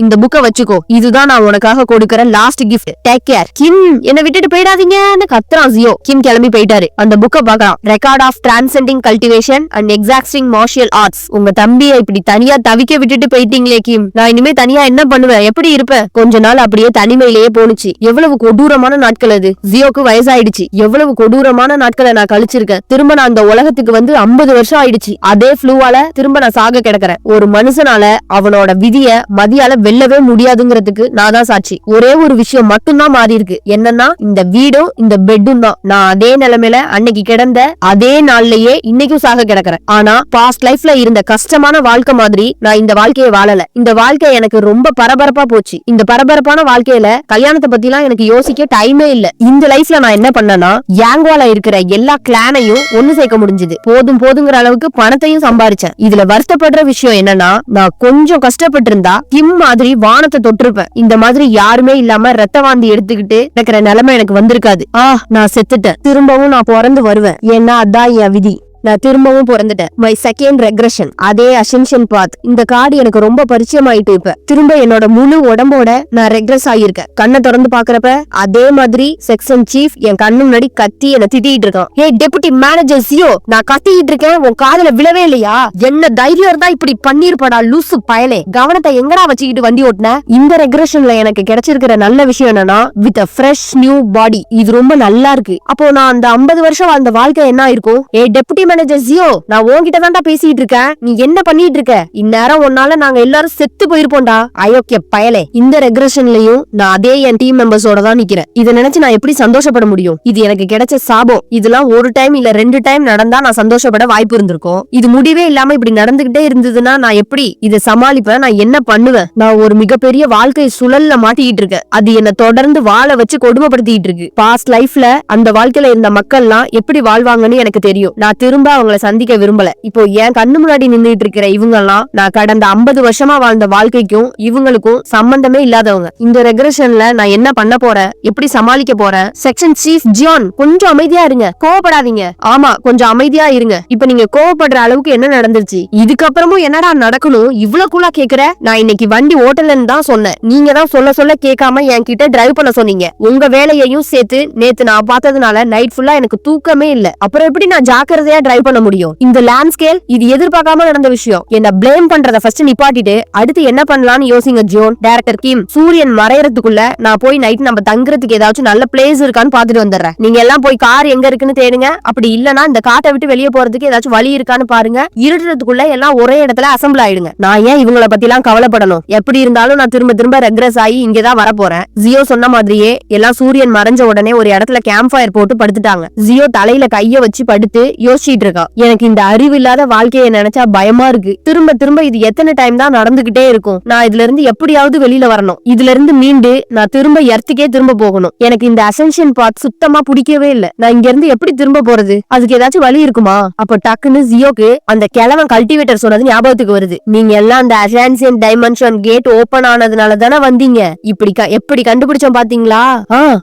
இந்த புக்க வச்சுக்கோ. இதுதான் நான் உனக்காக கொடுக்கிற last gift. Take care. Kim, என்ன விட்டுட்டு போயிடாதீங்கன்னு கத்துறான் ஜியோ. கிம் கிளம்பி போயிட்டாரு. அந்த புக்க பாக்கலாம். Record of transcending cultivation and exacting martial arts. உங்க தம்பியை இப்படி தனியா தவிக்க விட்டுட்டு போயிட்டீங்களே கிம். நான் இனிமே தனியா என்ன பண்ணுவேன்? எப்படி இருப்பேன்? கொஞ்ச நாள் அப்படியே தனிமையிலேயே போனுச்சு. எவ்வளவு கொடூரமான நாட்கள் அது. ஜியோக்கு வயசாயிடுச்சு. எவ்வளவு கொடூரமான நாட்களை நான் கழிச்சிருக்கேன். திரும்ப நான் அந்த உலகத்துக்கு வந்து 50 வருஷம் ஆயிடுச்சு. அதே ஃப்ளூவால திரும்ப நான் சாக கிடக்கிறேன். ஒரு மனுஷனால அவனோட விதிய மதியால வெல்லவே முடியாதுங்கிறதுக்கு நான் தான் சாட்சி. ஒரு ஒரே ஒரு விஷயம் மட்டும்தான் மாறி இருக்கு. என்னன்னா இந்த வீடும் இந்த பெட்டும் தான். நான் அதே நிலைமையில அன்னைக்கு கிடந்த அதே நாள்லயே இன்னைக்கும் சாக கிடக்குறேன். ஆனா பாஸ்ட் லைஃப்ல இருந்த கஷ்டமான வாழ்க்கை மாதிரி நான் இந்த வாழ்க்கையை வாழல. இந்த வாழ்க்கை எனக்கு ரொம்ப பரபரப்பா போச்சு. இந்த பரபரப்பான வாழ்க்கையில கல்யாணத்தை பத்தி எல்லாம் எனக்கு யோசிக்க டைமே இல்ல. இந்த லைஃப்ல நான் என்ன பண்ணனா, யாங்குவால இருக்கிற எல்லா கிளானையும் ஒண்ணு சேர்க்க முடிஞ்சது. போதும் போதுங்கிற அளவுக்கு பணத்தையும் சம்பாரிச்சேன். இதுல வருத்தப்படுற விஷயம் என்னன்னா, நான் கொஞ்சம் கஷ்டப்பட்டு இருந்தா கிம் மாதிரி வானத்தை தொட்டிருப்பேன். இந்த மாதிரி யாருமே இல்லாம ரத்த வாந்தி எடுத்துக்கிட்டு இருக்கிற நிலைமை எனக்கு வந்திருக்காது. நான் செத்துட்டேன். திரும்பவும் நான் பிறந்து வருவேன். ஏன்னா அதான் என் விதி. நான் திரும்பவும் பிறந்துட்டேன். மை செகண்ட் ரெக்ரெஷன், அதே அசென்ஷன் பாத். இந்த கார்டு எனக்கு ரொம்ப பரிச்சயம் ஆயிட்டு. இப்ப திரும்ப என்னோட முழு உடம்போட நான் ரெக்ரெஸ் ஆகியிருக்கேன். கண்ணை திறந்து பாக்குறப்ப அதே மாதிரி செக்ஷன் சீஃப் என் கண்ணு முன்னாடி கத்தி என்ன திட்டிட்டு இருக்கான். ஹே டெபுட்டி மேனேஜர் ஜியோ, நான் கத்திட்டு இருக்கேன், உன் காதுல விழவே இல்லையா? என்ன தைரியம் இருந்தா இப்படி பண்ணிருப்படா லூசு பயலே. கவனத்தை எங்கடா வச்சுக்கிட்டு வண்டி ஓட்டுன? இந்த ரெக்ரெஷன்ல எனக்கு கிடைச்சிருக்கிற நல்ல விஷயம் என்னன்னா, வித் அ ஃப்ரெஷ் நியூ பாடி. இது ரொம்ப நல்லா இருக்கு. அப்போ நான் அந்த 50 வருஷம் வாழ்ந்த வாழ்க்கை என்ன இருக்கும்? ஏ டெபுட்டி மேனேஜர் ஜியோ, நான் உன்கிட்ட தான்டா பேசிட்டு இருக்கேன். நீ என்ன பண்ணிட்டு இருக்க? இந்நேரம் ஒன்னால நாங்க எல்லாரும் செத்து போயிருப்போம்டா அயோக்கிய பயலே. இந்த ரெக்ரெஷன்லயும் நான் அதே என் டீம் மெம்பர்ஸோட தான் நிக்கிறேன். இதை நினைச்சு நான் எப்படி சந்தோஷப்பட முடியும்? இது எனக்கு கிடைச்ச சாபம். இதெல்லாம் ஒரு டைம் இல்ல 2 டைம் நடந்தா நான் சந்தோஷப்பட வாய்ப்பு இருந்திருக்கும். இது முடிவே இல்லாம இப்படி நடந்துகிட்டே இருந்ததுன்னா நான் எப்படி இதை சமாளிப்பேன்? நான் என்ன பண்ணுவேன்? நான் ஒரு மிகப்பெரிய வாழ்க்கை சுழல்ல மாட்டிக்கிட்டு இருக்கேன். அது என்ன தொடர்ந்து வாழ வச்சு கொடுமைப்படுத்திட்டு இருக்கு. பாஸ்ட் லைஃப்ல அந்த வாழ்க்கையில இருந்த மக்கள்லாம் எப்படி வாழ்வாங்கன்னு எனக்கு தெரியும். நான் திரும்ப அவங்களை சந்திக்க விரும்பல. இப்போ என் கண்ணு முன்னாடி நின்றுட்டு இருக்கிற இவங்க எல்லாம் நான் கடந்த 50 வருஷமா வாழ்ந்த வாழ்க்கைக்கும் இவங்களுக்கும் சம்பந்தமே இல்லாதவங்க. இந்த ரெக்ரெஷன்ல நான் என்ன பண்ண போறேன்? எப்படி சமாளிக்க போறேன்? செக்ஷன் சீஃப் ஜியான், கொஞ்சம் அமைதியா இருங்க, கோவப்படாதீங்க. ஆமா, கொஞ்சம் அமைதியா இருங்க. இப்ப நீங்க கோவப்படுற அளவுக்கு என்ன நடந்துருச்சு? இதுக்கப்புறமும் என்னடா நடக்கணும்? இவ்வளவு கூலா கேக்குற? நான் இன்னைக்கு வண்டி ஓட்டலன்னு தான் சொன்னேன். நீங்க தான் சொல்ல சொல்ல கேட்காம என்கிட்ட டிரைவ் பண்ண சொன்னீங்க. உங்க வேலையையும் சேர்த்து நேத்து நான் பார்த்ததுனால நைட் ஃபுல்லா எனக்கு தூக்கமே இல்ல. அப்புறம் எப்படி நான் ஜாக்கிரதையா டிரைவ் பண்ண முடியும்? இந்த லேண்ட் ஸ்கேல் இது எதிர்பார்க்காம நடந்த விஷயம். என்ன பிளேம் பண்றத ஃபர்ஸ்ட் நிப்பாட்டிட்டு அடுத்து என்ன பண்ணலாம்னு யோசிங்க ஜியோன். டைரக்டர் கிம், சூரியன் மறையறதுக்குள்ள நான் போய் நைட் நம்ம தங்குறதுக்கு ஏதாச்சும் நல்ல பிளேஸ் இருக்கான்னு பாத்துட்டு வந்துடுறேன். நீங்க எல்லாம் போய் கார் எங்க இருக்குன்னு தேடுங்க. அப்படி இல்லனா இந்த காட்டை விட்டு வெளியே போறதுக்கு ஏதாச்சும் வழி இருக்கான்னு பாருங்க. இருட்டுறதுக்குள்ள எல்லாம் ஒரே இடத்துல அசம்பிள் ஆயிடுங்க. நான் ஏன் இவங்கள பத்தி எல்லாம் கவலைப்படணும்? எப்படி இருந்தாலும் நான் திரும்ப திரும்ப ரெக்ரெஸ் ஆகி இங்கதான் வர போறேன். ஜியோ சொன்ன மாதிரியே எல்லாம் சூரியன் மறைஞ்ச உடனே ஒரு இடத்துல கேம்ப் ஃபயர் போட்டு படுத்துட்டாங்க. ஜியோ தலையில கைய வச்சு படுத்து யோசிச்சுட்டு இருக்கான். எனக்கு இந்த அறிவு இல்லாத வாழ்க்கையை நினைச்சா பயமா இருக்கு. திரும்ப திரும்ப இது எத்தனை டைம் தான் நடந்துகிட்டே இருக்கும்? நான் இதுல இருந்து எப்படியாவது வெளியில வரணும். இதுல இருந்து மீண்டு நான் திரும்ப எர்த்துக்கே திரும்ப போகணும். எனக்கு இந்த அசென்ஷன் பாத் சுத்தமா பிடிக்கவே இல்ல. நான் இங்க இருந்து எப்படி திரும்ப போறது? அதுக்கு ஏதாச்சும் வழி இருக்குமா? அப்ப டக்குன்னு ஜியோக்கு அந்த கிழவன் கல்டிவேட்டர் சொன்னது ஞாபகத்துக்கு வருது. நீங்க எல்லாம் அந்த அசென்ஷன் டைமென்ஷன் கேட் ஓபன் ஆனதுனால தானே வந்தீங்க. இப்படி எப்படி கண்டுபிடிச்சோம் பாத்தீங்களா?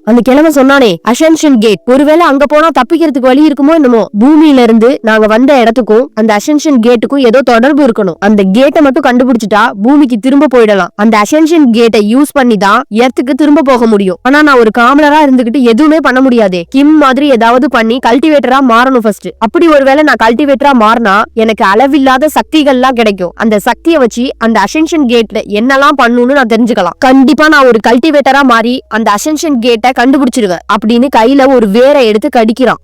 அந்த கிழவன் சொன்னானே அசென்ஷன் கேட். ஒருவேளை அங்க போனா தப்பிக்கிறதுக்கு வழி இருக்குமோ என்னமோ. பூமியில இருந்து நாங்க வந்த இடத்துக்கும் அந்த அசென்ஷன் கேட்டுக்கும் ஏதோ தொடர்பு இருக்கணும். அந்த கேட்டை மட்டும் கண்டுபிடிச்சிட்டா பூமிக்கு திரும்ப போயிடலாம். அந்த அசென்ஷன் கேட்டை யூஸ் பண்ணி தான் எர்த்துக்கு திரும்ப போக முடியும். ஆனா நான் ஒரு காமலரா இருந்துகிட்டு எதுவுமே பண்ண முடியாதே. கிம் மாதிரி ஏதாவது பண்ணி கல்டிவேட்டரா மாறணும் ஃபர்ஸ்ட். அப்படி ஒருவேளை நான் கல்டிவேட்டரா மாறினா எனக்கு அளவில்லாத சக்திகள்லாம் கிடைக்கும். அந்த சக்தியை வச்சு அந்த அசென்ஷன் கேட்ல என்னெல்லாம் பண்ணணும்னு நான் தெரிஞ்சுக்கலாம். கண்டிப்பா நான் ஒரு கல்டிவேட்டரா மாறி அந்த அசென்ஷன் கேட்டை கண்டுபிடிச்சிருவேன் அப்படின்னு கையில ஒரு வேற எடுத்து கடிக்கிறான்.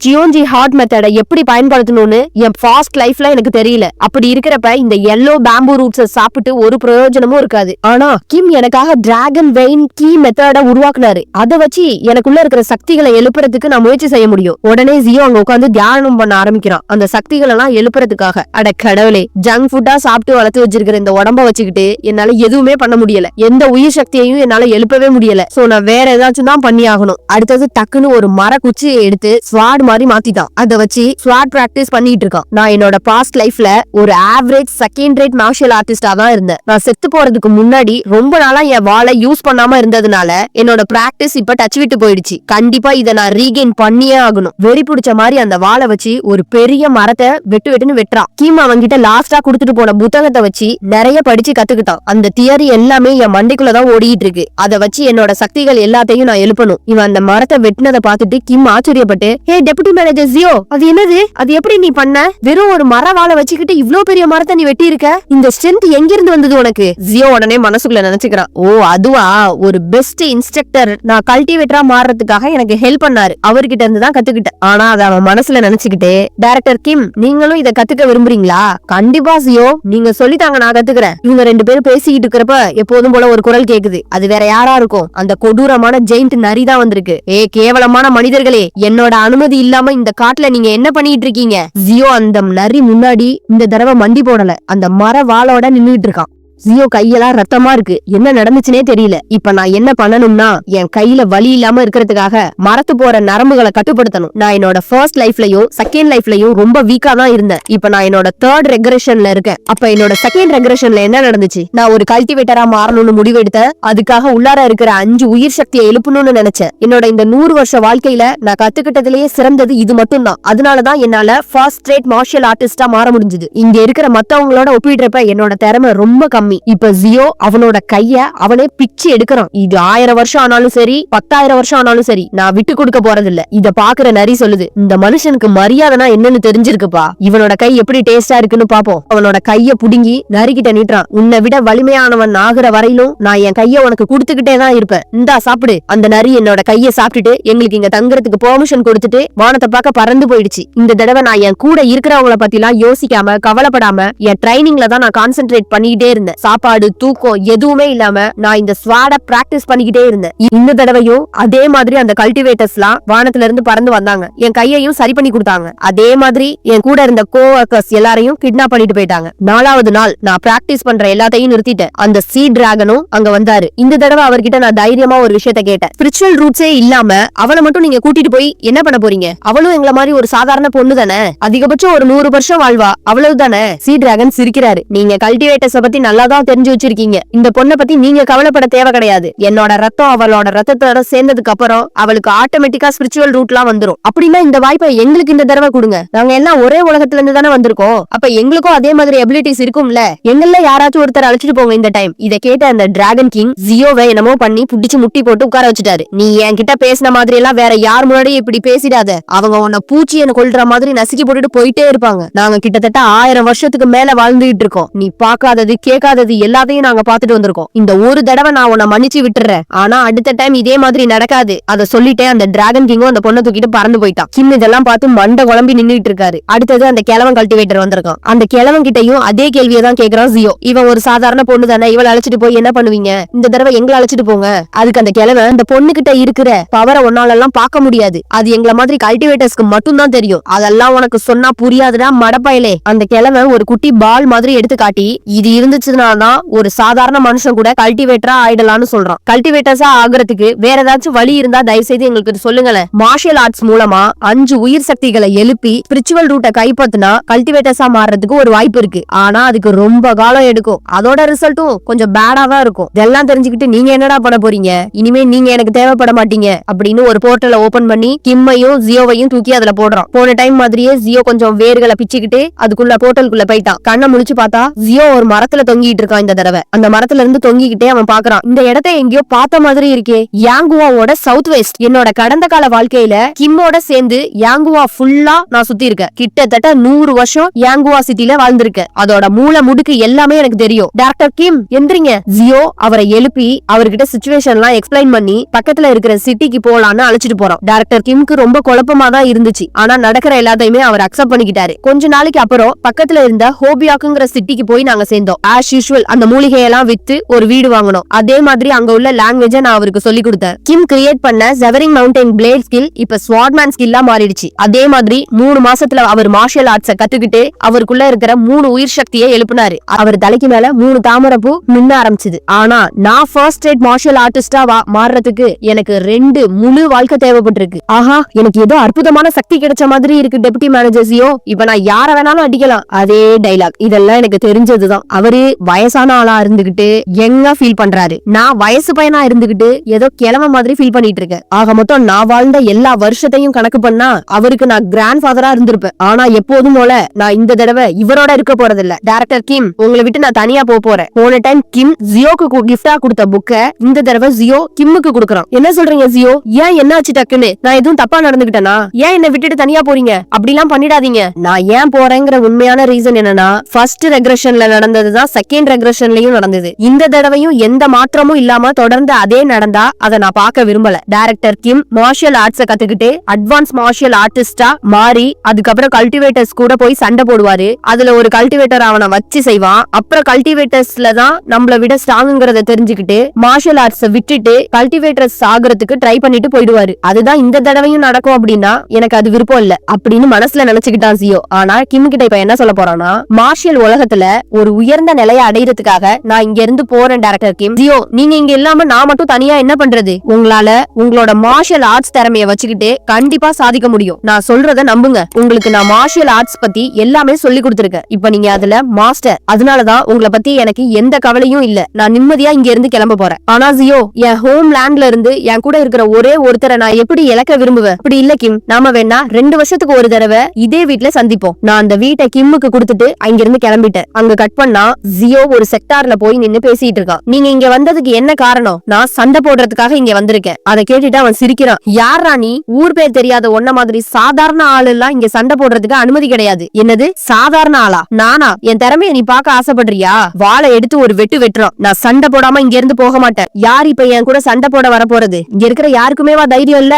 ஜியோன்ஜி ஹார்ட் மெத்தடை எப்படி பயன்படுத்தணும்னு என் ஃபாஸ்ட் லைஃப்ல எனக்கு தெரியல. அப்படி இருக்கிறப்ப இந்த yellow bamboo roots சாப்பிட்டு ஒரு பிரயோஜனமும் இருக்காது. ஆனா கிம் எனக்காக டிராகன் வெயின் கீ மெத்தட உருவாக்குனாரு. அதை வச்சு எனக்குள்ள இருக்கிற சக்திகளை எழுப்புறதுக்கு நான் முயற்சி செய்ய முடியும். உடனே ஜியோ அங்க உட்காந்து தியானம் பண்ண ஆரம்பிக்கிறான். அந்த சக்திகள் எல்லாம் எழுப்புறதுக்காக. அட கடவுளே, ஜங்க் ஃபுட்டா சாப்பிட்டு வளர்த்து வச்சிருக்கிற இந்த உடம்ப வச்சுக்கிட்டு என்னால எதுவுமே பண்ண முடியல. எந்த உயிர் சக்தியையும் என்னால எழுப்பவே முடியல. சோ நான் வேற ஏதாச்சும் தான் பண்ணி ஆகணும். அடுத்தது டக்குன்னு ஒரு மர குச்சியை எடுத்து ஸ்வாட் மாதிரி மாத்திட்டான். அதை வச்சு ஸ்வாட் பிராக்டிஸ் பண்ணிட்டு இருக்கான். நான் என்னோட பாஸ்ட் லைஃப்ல ஒரு ஆவரேஜ் செகண்ட் ரேட் மார்ஷியல் ஆர்டிஸ்டா தான் இருந்தேன். நான் செத்து போறதுக்கு முன்னாடி ரொம்ப நாளா என் வாளை யூஸ் பண்ணாம இருந்ததுனால என்னோட பிராக்டிஸ் இப்ப டச் விட்டு போயிடுச்சு. கண்டிப்பா இதை நான் ரீகெயின் பண்ணியே ஆகணும். வெறி பிடிச்ச மாதிரி அந்த வாளை வச்சு ஒரு பெரிய மரத்தை வெட்டுன்னு வெட்டுறான். கீம் அவங்கிட்ட லாஸ்டா குடுத்துட்டு போன புத்தகத்தை வச்சு நிறைய படிச்சு கத்துக்கிட்டான். அந்த தியரி எல்லாமே என் மண்டைக்குள்ளதான் ஓடிட்டு இருக்கு. அதை வச்சு என்னோட சக்திகள் எல்லாத்தையும் நான் எழுப்பணும். இவன் அந்த மரத்தை வெட்டினதை பார்த்துட்டு கிம் ஆச்சரியப்பட்டு, ஹே டெபுட்டி மேனேஜர் ஜியோ, அது என்னது? அது எப்படி நீ பண்ண? வெறும் ஒரு மர வாழை வச்சுக்கிட்டு இவ்ளோ பெரிய மரத்தை நீ வெட்டி இருக்க. இந்த ஸ்ட்ரென்த் எங்க இருந்து வந்தது உனக்கு? ஜியோ உடனே மனசுக்குள்ள நினைச்சுக்கிறான், ஓ அதுவா, ஒரு பெஸ்ட் இன்ஸ்ட்ரக்டர் நான் கல்டிவேட்டரா மாறதுக்காக எனக்கு ஹெல்ப் பண்ணாரு, அவர்கிட்ட இருந்து தான் கத்துக்கிட்டேன். ஆனா அத அவன் மனசுல நினைச்சுக்கிட்டே, டைரக்டர் கிம் நீங்களும் இத கத்துக்க விரும்புறீங்களா? கண்டிப்பா ஜியோ, நீங்க சொல்லித்தாங்க நான் கத்துக்கிறேன். இவங்க ரெண்டு பேரும் பேசிக்கிட்டு இருக்கிறப்ப எப்போதும் போல ஒரு குரல் கேக்குது. அது வேற யாரா இருக்கும்? அந்த கொடூரமான ஜெயிண்ட் நரிதான் வந்திருக்கு. ஏ கேவலமான மனிதர்களே, என்னோட அனுமதி இல்லாம இந்த காட்டுல நீங்க என்ன பண்ணிட்டு இருக்கீங்க? ஜியோ அந்த நரி முன்னாடி இந்த தடவை மண்டி போடல, அந்த மர வாளோட நின்னுட்டு இருக்கான். ஜியோ கையெல்லாம் ரத்தமா இருக்கு, என்ன நடந்துச்சுனே தெரியல. இப்ப நான் என்ன பண்ணணும்னா, என் கையில வலி இல்லாம இருக்கிறதுக்காக மரத்து போற நரம்புகளை கட்டுப்படுத்தணும். நான் என்னோட ஃபர்ஸ்ட் லைஃப்லயும் செகண்ட் லைஃப்லயும் ரொம்ப வீக்கா தான் இருந்தேன். இப்ப நான் என்னோட தேர்ட் ரெக்ரெஷன்ல இருக்கேன். அப்ப என்னோட செகண்ட் ரெக்ரெஷன்ல என்ன நடந்துச்சு? நான் ஒரு கல்டிவேட்டரா மாறணும்னு முடிவெடுத்தேன். அதுக்காக உள்ளார இருக்கிற 5 உயிர் சக்தியை எழுப்பணும்னு நினைச்சேன். என்னோட இந்த 100 வருஷ வாழ்க்கையில நான் கத்துக்கிட்டதுலயே சிறந்தது இது மட்டும் தான். அதனாலதான் என்னால ஃபர்ஸ்ட் ரேட் மார்ஷியல் ஆர்டிஸ்டா மாற முடிஞ்சது. இங்க இருக்கிற மத்தவங்களோட ஒப்பிடுறப்ப என்னோட திறமை ரொம்ப கம்மி. இப்ப ஜியோ அவனோட கைய அவனே பிச்சு எடுக்கிறான். இது 1000 வருஷம் ஆனாலும் சரி, 10,000 வருஷம் ஆனாலும் சரி, நான் விட்டு கொடுக்க போறது இல்ல. இத பாக்குற நரி சொல்லுது, இந்த மனுஷனுக்கு மரியாதைனா என்னன்னு தெரிஞ்சிருக்குப்பா. இவனோட கை எப்படி டேஸ்டா இருக்குன்னு பாப்போம். அவனோட கைய புடுங்கி நரி கிட்ட நீட்டுறான். உன்னை விட வலிமையானவன் ஆகுற வரையிலும் நான் என் கைய உனக்கு கொடுத்துக்கிட்டே தான் இருப்பேன். இந்தா சாப்பிடு. அந்த நரி என்னோட கைய சாப்பிட்டுட்டு எங்களுக்கு இங்க தங்குறதுக்கு பெர்மிஷன் கொடுத்துட்டு வானத்தை பார்க்க பறந்து போயிடுச்சு. இந்த தடவை நான் என் கூட இருக்கிறவங்கள பத்தி எல்லாம் யோசிக்காம கவலைப்படாம என் ட்ரைனிங்ல தான் நான் கான்சென்ட்ரேட் பண்ணிக்கிட்டே இருந்தேன். சாப்பாடு தூக்கம் எதுவுமே இல்லாம நான் இந்த ஸ்வாட பிராக்டிஸ் பண்ணிக்கிட்டே இருந்தேன். இந்த தடவையும் அதே மாதிரி அந்த கல்டிவேட்டர்ஸ் எல்லாம் வானத்துல இருந்து பறந்து வந்தாங்க. என் கையையும் சரி பண்ணி கொடுத்தாங்க. அதே மாதிரி என் கூட இருந்த கோவர்க்கர்ஸ் எல்லாரையும் கிட்னாப் பண்ணிட்டு போயிட்டாங்க. 4வது நாள் நான் பிராக்டிஸ் பண்ற எல்லாத்தையும் நிறுத்திட்டேன். அந்த சீ டிராகனும் அங்க வந்தாரு. இந்த தடவை அவர்கிட்ட நான் தைரியமா ஒரு விஷயத்த கேட்டேன். ஸ்பிரிச்சுவல் ரூட்ஸே இல்லாம அவளை மட்டும் நீங்க கூட்டிட்டு போய் என்ன பண்ண போறீங்க? அவளும் எங்களை மாதிரி ஒரு சாதாரண பொண்ணு தானே, அதிகபட்சம் ஒரு 100 வருஷம் வாழ்வா, அவ்வளவு தானே. சீ டிராகன் சிரிக்கிறாரு. நீங்க கல்டிவேட்டர்ஸ் பத்தி நல்லா தான் தெரிஞ்சு வச்சிருக்கீங்க. இந்த பொண்ணை பத்தி நீங்க கவலைப்பட தேவை கிடையாது. என்னோட ரத்தம் அவளோட ரத்தத்தோட சேர்ந்ததுக்கு அப்புறம் அவளுக்கு ஆட்டோமேட்டிக்கா ஸ்பிரிச்சுவல் ரூட்லாம் வந்துரும். அப்படின்னா இந்த வாய்ப்பை எங்களுக்கு இந்த தடவை கொடுங்க. நாங்க எல்லாம் ஒரே உலகத்துல இருந்து தானே வந்திருக்கோம். அப்ப எங்களுக்கும் அதே மாதிரி எபிலிட்டிஸ் இருக்கும்ல. எங்கள யாராச்சும் ஒருத்தர் அழைச்சிட்டு போங்க இந்த டைம். இதை கேட்ட அந்த டிராகன் கிங் ஜியோவை என்னமோ பண்ணி புடிச்சு முட்டி போட்டு உட்கார வச்சுட்டாரு. நீ என்கிட்ட பேசின மாதிரி எல்லாம் வேற யார் முன்னாடியும் இப்படி பேசிடாத. அவங்க உன்னை பூச்சியை கொல்ற மாதிரி நசுக்கி போட்டுட்டு போயிட்டே இருப்பாங்க. நாங்க கிட்டத்தட்ட 1000 வருஷத்துக்கு மேல வாழ்ந்துகிட்டு இருக்கோம். நீ பாக்காதது கேட்காதது எல்லாத்தையும் நாங்க பாத்துட்டு வந்திருக்கோம். இந்த ஒரு தடவை நான் உன்னை மன்னிச்சு விட்டுறேன். ஆனா அடுத்த டைம் இதே மாதிரி நடக்காது. அத சொல்லிட்டே அந்த டிராகன் கிங்கும் அந்த பொண்ணை தூக்கிட்டு பறந்து போயிட்டான். கிம் இதெல்லாம் பார்த்து மண்டை குழம்பி நின்னுட்டு இருக்காரு. அடுத்தது அந்த கிழவன் கல்டிவேட்டர் வந்திருக்கான். அந்த கிழவன் கிட்டையும் அதே கேள்வியை தான் கேக்குறான் ஜியோ. இவன் ஒரு சாதாரண பொண்ணு தானே, இவளை அழைச்சிட்டு போய் என்ன பண்ணுவீங்க? இந்த தடவை எங்களை அழைச்சிட்டு போங்க. அதுக்கு அந்த கிழவன், அந்த பொண்ணு கிட்ட இருக்கிற பவரை ஒன்னால எல்லாம் பார்க்க முடியாது. அது எங்களை மாதிரி கல்டிவேட்டர்ஸ்க்கு மட்டும் தான் தெரியும். அதெல்லாம் உனக்கு சொன்னா புரியாதுடா மடப்பயலே. அந்த கிழவன் ஒரு குட்டி பால் மாதிரி எடுத்து காட்டி, இது இருந்துச்சுனாதான் ஒரு சாதாரண மனுஷன் கூட கல்டிவேட்டரா ஆயிடலாம்னு சொல்றான். கல்டிவேட்டர்ஸா ஆகுறதுக்கு வேற ஏதாச்சும் வழி இருந்தா தயவு செய்து எங்களுக்கு சொல்லுங்களேன். மார்ஷியல் ஆர்ட்ஸ் மூலமா 5 உயிர் சக்திகளை எழுப்பி ஸ்பிரிச்சுவல் ரூட்டை கைப்பற்றினா கல்டிவேட்டர்ஸா மாறதுக்கு ஒரு வாய்ப்பு இருக்கு. ஆனா அதுக்கு ரொம்ப காலம் எடுக்கும். அதோட ரிசல்ட்டும் கொஞ்சம் பேடா தான் இருக்கும். இதெல்லாம் தெரிஞ்சுக்கிட்டு நீங்க என்னடா பண்ண போறீங்க? இனிமே நீங்க எனக்கு தேவைப்பட மாட்டீங்க அப்படின்னு ஒரு போர்ட்டலை ஓபன் பண்ணி கிம்மையும் ஜியோவையும் தூக்கி அதுல போடுறான். போன டைம் மாதிரியே ஜியோ கொஞ்சம் வேர்களை பிச்சுக்கிட்டு அதுக்குள்ள போர்ட்டலுக்குள்ள போயிட்டான். கண்ணை முழிச்சு பார்த்தா ஜியோ ஒரு மரத்துல தொங்கிட்டு இருக்கான். இந்த தடவை அந்த மரத்துல இருந்து தொங்கிக்கிட்டே அவன் பாக்குறான். இந்த இடத்தை எங்கேயோ பார்த்த மாதிரி இருக்கே. யாங்குவாவோட சவுத் வெஸ்ட். என்னோட கடந்த கால வாழ்க்கையில கிம்மோட சேர்ந்து யாங்குவா ஃபுல்லா நான் சுத்தி இருக்கேன். கிட்டத்தட்ட 100 வருஷம் யாங்குவா சிட்டில வாழ்ந்திருக்கேன். அதோட மூல முடுக்கு எல்லாமே எனக்கு தெரியும். டாக்டர் கிம் எந்திரிங்க. ஜியோ அவரை எழுப்பி அவர்கிட்ட சிச்சுவேஷன் எல்லாம் எக்ஸ்பிளைன் பண்ணி பக்கத்துல இருக்கிற சிட்டிக்கு போலான்னு அழைச்சிட்டு போறோம். டாக்டர் கிம்க்கு ரொம்ப குழப்பமா தான் இருந்துச்சு. ஆனா நடக்கிற எல்லாத்தையுமே அவர் அக்செப்ட் பண்ணிக்கிட்டாரு. கொஞ்ச நாளைக்கு அப்புறம் பக்கத்துல இருந்த ஹோபியாக்குங்கிற சிட்டிக்கு போய் நாங்க சேர்ந்தோம். ஆஸ் யூசுவல் அந்த மூலிகையெல்லாம் வித்து ஒரு வீடு வாங்கணும். அதே மாதிரி அங்க உள்ள லாங்குவேஜ நான் அவருக்கு சொல்லி கொடுத்தேன். கிம் கிரியேட் பண்ண ஜெவரிங் மவுண்டன் பிளேட் ஸ்கில் இப்ப ஸ்வார்ட்மேன் ஸ்கில்லா மாறிடுச்சு. அதே மாதிரி 3 மாசத்துல அவர் மார்ஷியல் ஆர்ட்ஸ கத்துக்கிட்டு அவருக்குள்ள இருக்கிற 3 உயிர் சக்தியை எழுப்பினாரு. அவர் தலைக்கு மேல 3 தாமரப்பூ மின்ன ஆரம்பிச்சது. ஆனா நான் ஃபர்ஸ்ட் ரேட் மார்ஷியல் ஆர்டிஸ்டா மாறுறதுக்கு எனக்கு 2 முழு வாழ்க்கை தேவைப்பட்டிருக்கு. ஆஹா, எனக்கு ஏதோ அற்புதமான சக்தி கிடைச்ச மாதிரி இருக்கு டெபுட்டி மேனேஜர்ஸியோ. இப்ப நான் யார வேணாலும் அடிக்கலாம். அதே டைலாக் இதெல்லாம் எனக்கு தெரிஞ்சதுதான். அவரு வயசான ஆளா இருந்துகிட்டு யங்கா ஃபீல் பண்றாரு. நான் வயசு பையனா இருந்துகிட்டு ஏதோ கிழமை மாதிரி ஃபீல் பண்ணிட்டு இருக்கேன். ஆக மொத்தம் நான் வாழ்ந்த எல்லா வருஷத்தையும் கணக்கு பண்ணா அவருக்கு நான் கிராண்ட் ஃபாதரா இருந்திருப்பேன். ஆனா எப்போதும் போல நான் இந்த தடவை இவரோட இருக்க போறதில்ல. டைரக்டர் கிம், உங்களை விட்டு நான் தனியா போறேன். போன டைம் கிம் ஜியோக்கு கிஃப்டா கொடுத்த புக்க இந்த தடவை ஜியோ கிம்முக்கு கொடுக்கறான். என்ன சொல்றீங்க ஜியோ? ஏன் என்ன ஆச்சு டக்குன்னு? நான் எதுவும் தப்பா நடந்துகிட்டேனா? ஏன் என்ன விட்டுட்டு தனியா போறீங்க? அப்படிலாம் பண்ணிடாதீங்க. நான் ஏன் போறேங்கிற உண்மையான ரீசன் என்னன்னா, ஃபர்ஸ்ட் ரெக்ரெஷன்ல நடந்ததுதான் செகண்ட் ரெக்ரெஷன்லயும் நடந்தது. இந்த தடவையும் எந்த மாற்றமும் இல்லாம தொடர்ந்து அதே நடந்தா அதை நான் பார்க்க விரும்பல. டைரக்டர் கிம் மார்ஷியல் ஆர்ட்ஸ கத்துக்கிட்டு அட்வான்ஸ் மார்ஷியல் ஆர்டிஸ்டா மாறி அதுக்கப்புறம் கல்டிவேட்டர்ஸ் கூட போய் சண்டை போடுவாரு. அதுல ஒரு கல்டிவேட்டர் அவனை வச்சு செய்வான். அப்புறம் கல்டிவேட்டர்ஸ்ல தான் நம்மள விட ஸ்ட்ராங்கிறத தெரிஞ்சுக்கிட்டு மார்ஷியல் ஆர்ட்ஸ விட்டுட்டு கல்டிவேட்டர்ஸ் ஆகுறதுக்கு ட்ரை பண்ணிட்டு போயிடுவாரு. அதுதான் இந்த தடவையும் நடக்கும் அப்படின்னா எனக்கு அது விருப்பம் இல்ல அப்படின்னு மனசுல நினைச்சுக்கிட்டான் ஜியோ. ஆனா கிம் கிட்ட இப்ப என்ன சொல்ல போறான்னா, மார்ஷியல் உலகத்துல ஒரு உயர்ந்த நிலையை அடையிறதுக்காக நான் இங்க இருந்து போறேன் டைரக்டர் கிம். ஜியோ, நீங்க இங்க இல்லாம நான் மட்டும் தனியா என்ன பண்றது? உங்களால உங்களோட மார்ஷியல் ஆர்ட்ஸ் திறமைய வச்சுக்கிட்டு கண்டிப்பா சாதிக்க முடியும். நான் சொல்றத நம்புங்க. உங்களுக்கு நான் மார்ஷியல் ஆர்ட்ஸ் பத்தி எல்லாமே சொல்லி கொடுத்திருக்கேன். இப்ப நீங்க அதுல மாஸ்டர். அதனாலதான் உங்களை பத்தி எனக்கு எந்த கவலையும் இல்ல. நான் நிம்மதியா இங்க இருந்து கிளம்ப போறேன். ஆனா ஜியோ, என் ஹோம் லேண்ட்ல இருந்து என் கூட இருக்கிற ஒரே ஒருத்தரை நான் எப்படி இழக்க விரும்புவேன்? அப்படி இல்ல கிம், நாம வேணா 2 வருஷத்துக்கு ஒரு தடவை இதே வீட்டுல சந்திப்போம். நான் அந்த வீட்டை கிம்முக்கு கொடுத்துட்டு அங்க இருந்து கிளம்பிட்டேன். அங்க கட் பண்ணா ஜியோ ஒரு செக்டார்ல போய் நின்னு பேசிட்டு இருக்கான். நீங்க இங்க வந்ததுக்கு என்ன காரணம்? நான் சண்டை போடுறதுக்காக இங்க வந்திருக்கேன். அதை கேட்டுட்டு அவன் சிரிக்கிறான். யாரா நீ? ஊர் பேர் தெரியாத ஒன்ன மாதிரி சாதாரண ஆளு எல்லாம் இங்க சண்டை போடுறதுக்கு அனுமதி கிடையாது. என்னது சாதாரண ஆளா? நானா? என் திறமைய நீ பார்க்க ஆசைப்படுறியா? வாளை எடுத்து ஒரு வெட்டுறான். நான் சண்டை போடாம இங்க இருந்து போக மாட்டேன். யார் இப்ப என் கூட சண்டை போட வர போறது? இங்க இருக்கிற யாருக்குமே தைரியம் இல்ல.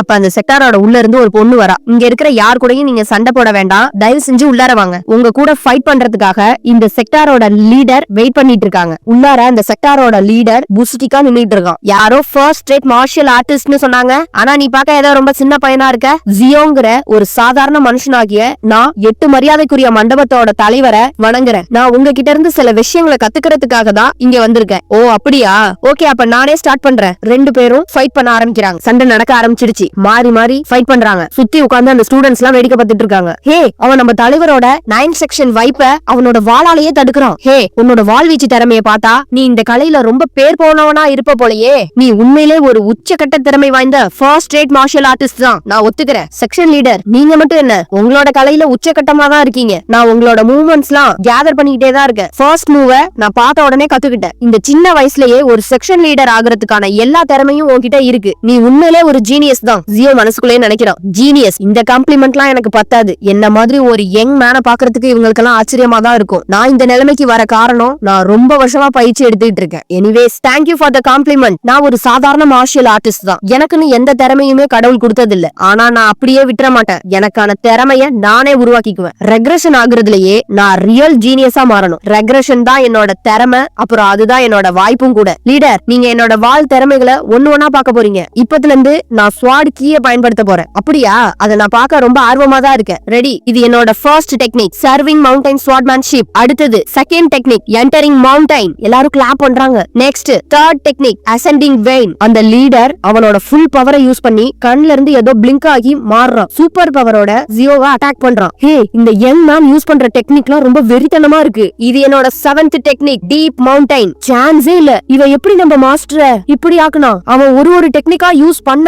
அப்ப அந்த செக்டாரோட உள்ள இருந்து ஒரு பொண்ணு வரா. இங்க இருக்கிற யார் கூடயும் நீங்க சண்டை போட வேண்டாம், தயவு செஞ்சு உள்ளார வாங்க. உங்க கூட ஃபைட் பண்றதுக்காக இந்த செக்டாரோட லீடர் வெயிட் பண்ணிட்டு இருக்காங்க. உள்ளார அந்த செக்டாரோட லீடர் புஸ்டிக்கா நின்னுட்டு இருக்கான். யாரோ ஃபர்ஸ்ட் ரேட் மார்ஷியல் ஆர்டிஸ்ட்னு சொன்னாங்க. ஆனா நீ பார்க்க ஏதோ ரொம்ப சின்ன பையனா இருக்க. ஜியோங்கிற ஒரு சாதாரண மனுஷனாகிய நான் 8 மரியாதைக்குரிய மண்டபத்தோட தலைவரை வணங்குறேன். நான் உங்ககிட்ட இருந்து சில விஷயங்களை கத்துக்கிறதுக்காக தான் இங்க வந்திருக்கேன். ஓ அப்படியா? ஓகே, அப்ப நானே ஸ்டார்ட் பண்றேன். 2 பேரும் ஃபைட் பண்ண ஆரம்பிக்கிறாங்க. சண்டை நடக்க ஆரம்பிச்சிடுச்சு. மாறி மாறி ஃபைட் பண்றாங்க. சுத்தி உட்கார்ந்து அந்த ஸ்டூடண்ட்ஸ் எல்லாம் வேடிக்கை பார்த்துட்டு இருக்காங்க. ஹே, அவன் நம்ம தலைவரோட 9 செக்ஷன் வைப்ப அவனோட வாளாலேயே தடுக்கிறான். ஹே, உன்னோட வாழ்வீச்சு திறமையை பார்த்தா நீ இந்த கலையில ரொம்ப பேர் போனவனா இருப்ப போலயே. நீ உண்மையிலே ஒரு உச்சகட்ட திறமை வாய்ந்த ஃபர்ஸ்ட் ரேட் மார்ஷியல் ஆர்டிஸ்ட் தான். நான் ஒத்துக்கிறேன். செக்ஷன் லீடர், நீங்க மட்டும் என்ன, உங்களோட கலையில உச்சகட்டமா தான் இருக்கீங்க. நான் உங்களோட மூவ்மெண்ட்ஸ் எல்லாம் கேதர் பண்ணிக்கிட்டே தான் இருக்கேன். ஃபர்ஸ்ட் மூவ நான் பார்த்த உடனே கத்துக்கிட்டேன். இந்த சின்ன வயசுலயே ஒரு செக்ஷன் லீடர் ஆகிறதுக்கான எல்லா திறமையும் உன்கிட்ட இருக்கு. நீ உண்மையிலே ஒரு ஜீனியஸ் தான். ஜியோ மனசுக்குள்ளே நினைக்கிறான். ஜீனியஸ், இந்த காம்ப்ளிமெண்ட்லாம் எனக்கு பத்தாது. என்ன மாதிரி ஒரு யங் மேனை பாக்குறதுக்கு இவங்களுக்கெல்லாம் ஆச்சரியமா தான் இருக்கும். நான் இந்த நிலைமைக்கு வர காரணம் நான் ரொம்ப வருஷமா பயிற்சி எடுத்துட்டு இருக்கேன். Anyways, thank you for the compliment. நான் ஒரு சாதாரண மார்ஷியல் ஆர்டிஸ்ட் தான். எனக்குன்னு எந்த திறமையுமே கடவுள் கொடுத்ததில்ல. ஆனா நான் அப்படியே விட்டுற மாட்டேன். எனக்கான திறமைய நானே உருவாக்கிக்குவேன். ரெக்ரெஷன் ஆகுறதுலயே நான் ரியல் ஜீனியஸா மாறணும். ரெக்ரெஷன் தான் என்னோட திறமை, அப்புறம் அதுதான் என்னோட வாய்ப்பும் கூட. லீடர், நீங்க என்னோட வாழ் திறமைகளை ஒண்ணு ஒண்ணா பார்க்க போறீங்க. இப்பத்துல இருந்து நான் ஸ்வாட் கீயை பயன்படுத்த போறேன். அப்படியா? அதை நான் பார்க்க ரொம்ப ஆர்வமா தான் இருக்கேன். ரெடி? இது என்னோட first technique, serving mountain swordsmanship. அடுத்தது செகண்ட் டெக்னிக், என்டரிங் மவுண்டைன். எல்லாரும் கிளாப் பண்றாங்க. Next third technique, ascending vein. அந்த லீடர் அவனோட ஃபுல் பவரை யூஸ் பண்ணி கண்ணுல இருந்து ஏதோ பிளிங்க் ஆகி மாறுறான். சூப்பர் பவரோட ஜியோவை அட்டாக் பண்றான். ஹே, இந்த யங் மேன் யூஸ் பண்ற டெக்னிக்லாம் ரொம்ப வெறித்தனமா இருக்கு. இது என்னோட 7th டெக்னிக், டீப் மவுண்டைன். சான்ஸே இல்ல. இவன் எப்படி நம்ம மாஸ்டரை இப்படி ஆக்குனான்? அவன் ஒரு டெக்னிக்கா யூஸ் பண்ண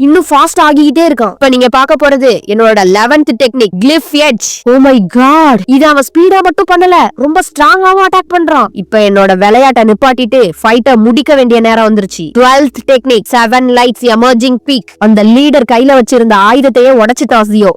இன்னும் ஃபாஸ்ட் ஆகிட்டே இருக்கான். இப்ப நீங்க பார்க்க போறது என்னோட 11th technique, cliff edge. Oh my god, இது அவன் ஸ்பீடா மட்டும் பண்ணல, ரொம்ப ஸ்ட்ராங்காவும் அட்டாக் பண்றான். இப்ப என்னோட விளையாட்டை நிப்பாட்டிட்டு ஃபைட்டை முடிக்க வேண்டிய நேரம் வந்துருச்சு. 12th technique, 7 lights emerging peak. அந்த லீடர் கையில வச்சிருந்த ஆயுதத்தையே உடைச்சிட்டான் ஜியோ.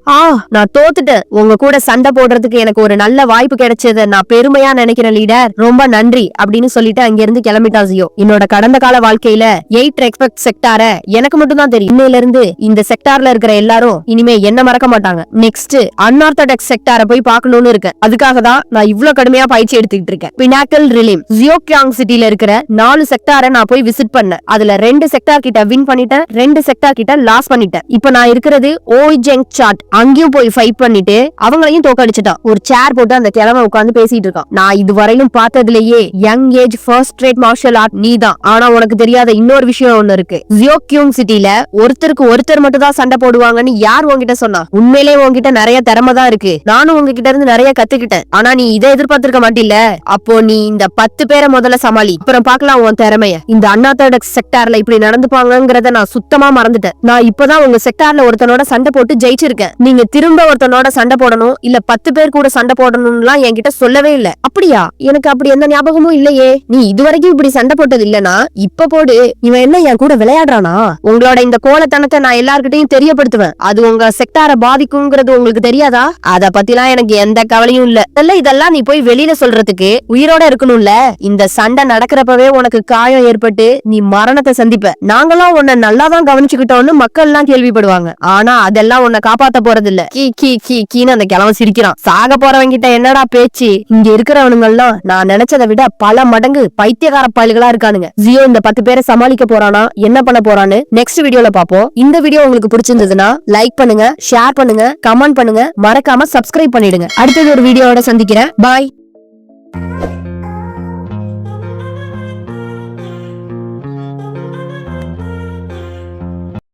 நான் தோத்துட்டேன். உங்க கூட சண்டை போடுறதுக்கு எனக்கு ஒரு நல்ல வாய்ப்பு கிடைச்சது நான் பெருமையா நினைக்கிறேன் லீடர். ரொம்ப நன்றி அப்படின்னு சொல்லிட்டு அங்க இருந்து கிளம்பிட்டான் ஜியோ. என்னோட கடந்த கால வாழ்க்கையில 8 ரெஸ்பெக்ட் செக்டார எனக்கு மட்டும் தான் தெரியும். இன்னையில இருந்து இந்த செக்டார்ல இருக்கிற எல்லாரும் இனிமே என்ன மறக்க மாட்டாங்க. நெக்ஸ்ட் அன்ஆர்த்தடாக்ஸ் செக்டாரை போய் பார்க்கணும்னு இருக்கேன். அதுக்காக தான் நான் இவ்ளோ கடுமையா பயிற்சி எடுத்துக்கிட்டு இருக்கேன். பினாக்கல் ரிலிம் ஜியோகியாங் சிட்டில இருக்கிற 4 செக்டாரை நான் போய் விசிட் பண்ணேன். அதுல 2 செக்டார் கிட்ட வின் பண்ணிட்டேன், 2 செக்டார் கிட்ட லாஸ் பண்ணிட்டேன். இப்போ நான் இருக்கிறது ஓய்ஜெங் சாட். அங்கேயும் போய் ஃபைட் பண்ணிட்டு அவங்களையும் தோக்கடிச்சிட்டான். ஒரு சேர் போட்டு அந்த கிழமை உட்கார்ந்து பேசிட்டு இருக்கான். நான் இதுவரையிலும் பார்த்ததுலயே young age first rate martial art நீதான். ஆனா உனக்கு தெரியாத இன்னொரு விஷயம் ஒண்ணு இருக்கு. ஜியோகியாங் சிட்டில ஒருத்தர் ஒருத்தருக்கு ஒருத்தர் மட்டும் தான் சண்டை போடுவாங்கன்னு யார் உங்ககிட்ட சொன்னா? உண்மையிலே உங்ககிட்ட நிறைய திறமை தான் இருக்கு. நானும் உங்ககிட்ட இருந்து நிறைய கத்துக்கிட்டேன். ஆனா நீ இதை எதிர்பார்த்திருக்க மாட்டில்ல. அப்போ நீ இந்த 10 பேரை முதல்ல சமாளி, அப்புறம் பாக்கலாம் உன் திறமைய. இந்த அன்ஆர்த்தடாக்ஸ் செக்டார்ல இப்படி நடந்துப்பாங்கங்கறத நான் சுத்தமா மறந்துட்டேன். நான் இப்பதான் உங்க செக்டார்ல ஒருத்தனோட சண்டை போட்டு ஜெயிச்சிருக்கேன். நீங்க திரும்ப ஒருத்தனோட சண்டை போடணும் இல்ல 10 பேர் கூட சண்டை போடணும்லாம் என்கிட்ட சொல்லவே இல்ல. அப்படியா? எனக்கு அப்படி எந்த ஞாபகமும் இல்லையே. நீ இதுவரைக்கும் இப்படி சண்டை போட்டது இல்லனா இப்ப போடு. இவன் என்ன என் கூட விளையாடுறானா? உங்களோட இந்த கோலத்தனத்தை நான் எல்லார்கிட்டையும் தெரியப்படுத்துவேன். அது உங்க செக்டாரை பாதிக்கும்ங்கிறது உங்களுக்கு தெரியாதா? அத பத்திலாம் எனக்கு எந்த கவலையும் இல்ல. இதெல்லாம் நீ போய் வெளியில சொல்றதுக்கு உயிரோட இருக்கணும்ல. இந்த சண்டை நடக்கிறப்பவே உனக்கு காயம் ஏற்பட்டு நீ மரணத்தை சந்திப்ப. நாங்களாம் உன்னை நல்லாதான் கவனிச்சுக்கிட்டோம்னு மக்கள் எல்லாம் கேள்விப்படுவாங்க. ஆனா அதெல்லாம் உன்னை காப்பாத்த போறது இல்ல. கீ கீ கீ கீன்னு அந்த கிழவன் சிரிக்கிறான். சாக போறவங்க கிட்ட என்னடா பேச்சு? இங்க இருக்கிறவனுங்க எல்லாம் நான் நினைச்சதை விட பல மடங்கு பைத்தியக்கார பயல்களா இருக்கானுங்க. ஜியோ இந்த 10 பேரை சமாளிக்க போறானா, என்ன பண்ண போறான்னு நெக்ஸ்ட் வீடியோல பாப்போம். இந்த வீடியோ உங்களுக்கு பிடிச்சிருந்ததுன்னா லைக் பண்ணுங்க, ஷேர் பண்ணுங்க, கமெண்ட் பண்ணுங்க, மறக்காம சப்ஸ்கிரைப் பண்ணிடுங்க. அடுத்தது ஒரு வீடியோவோட சந்திக்கிறேன். பாய்.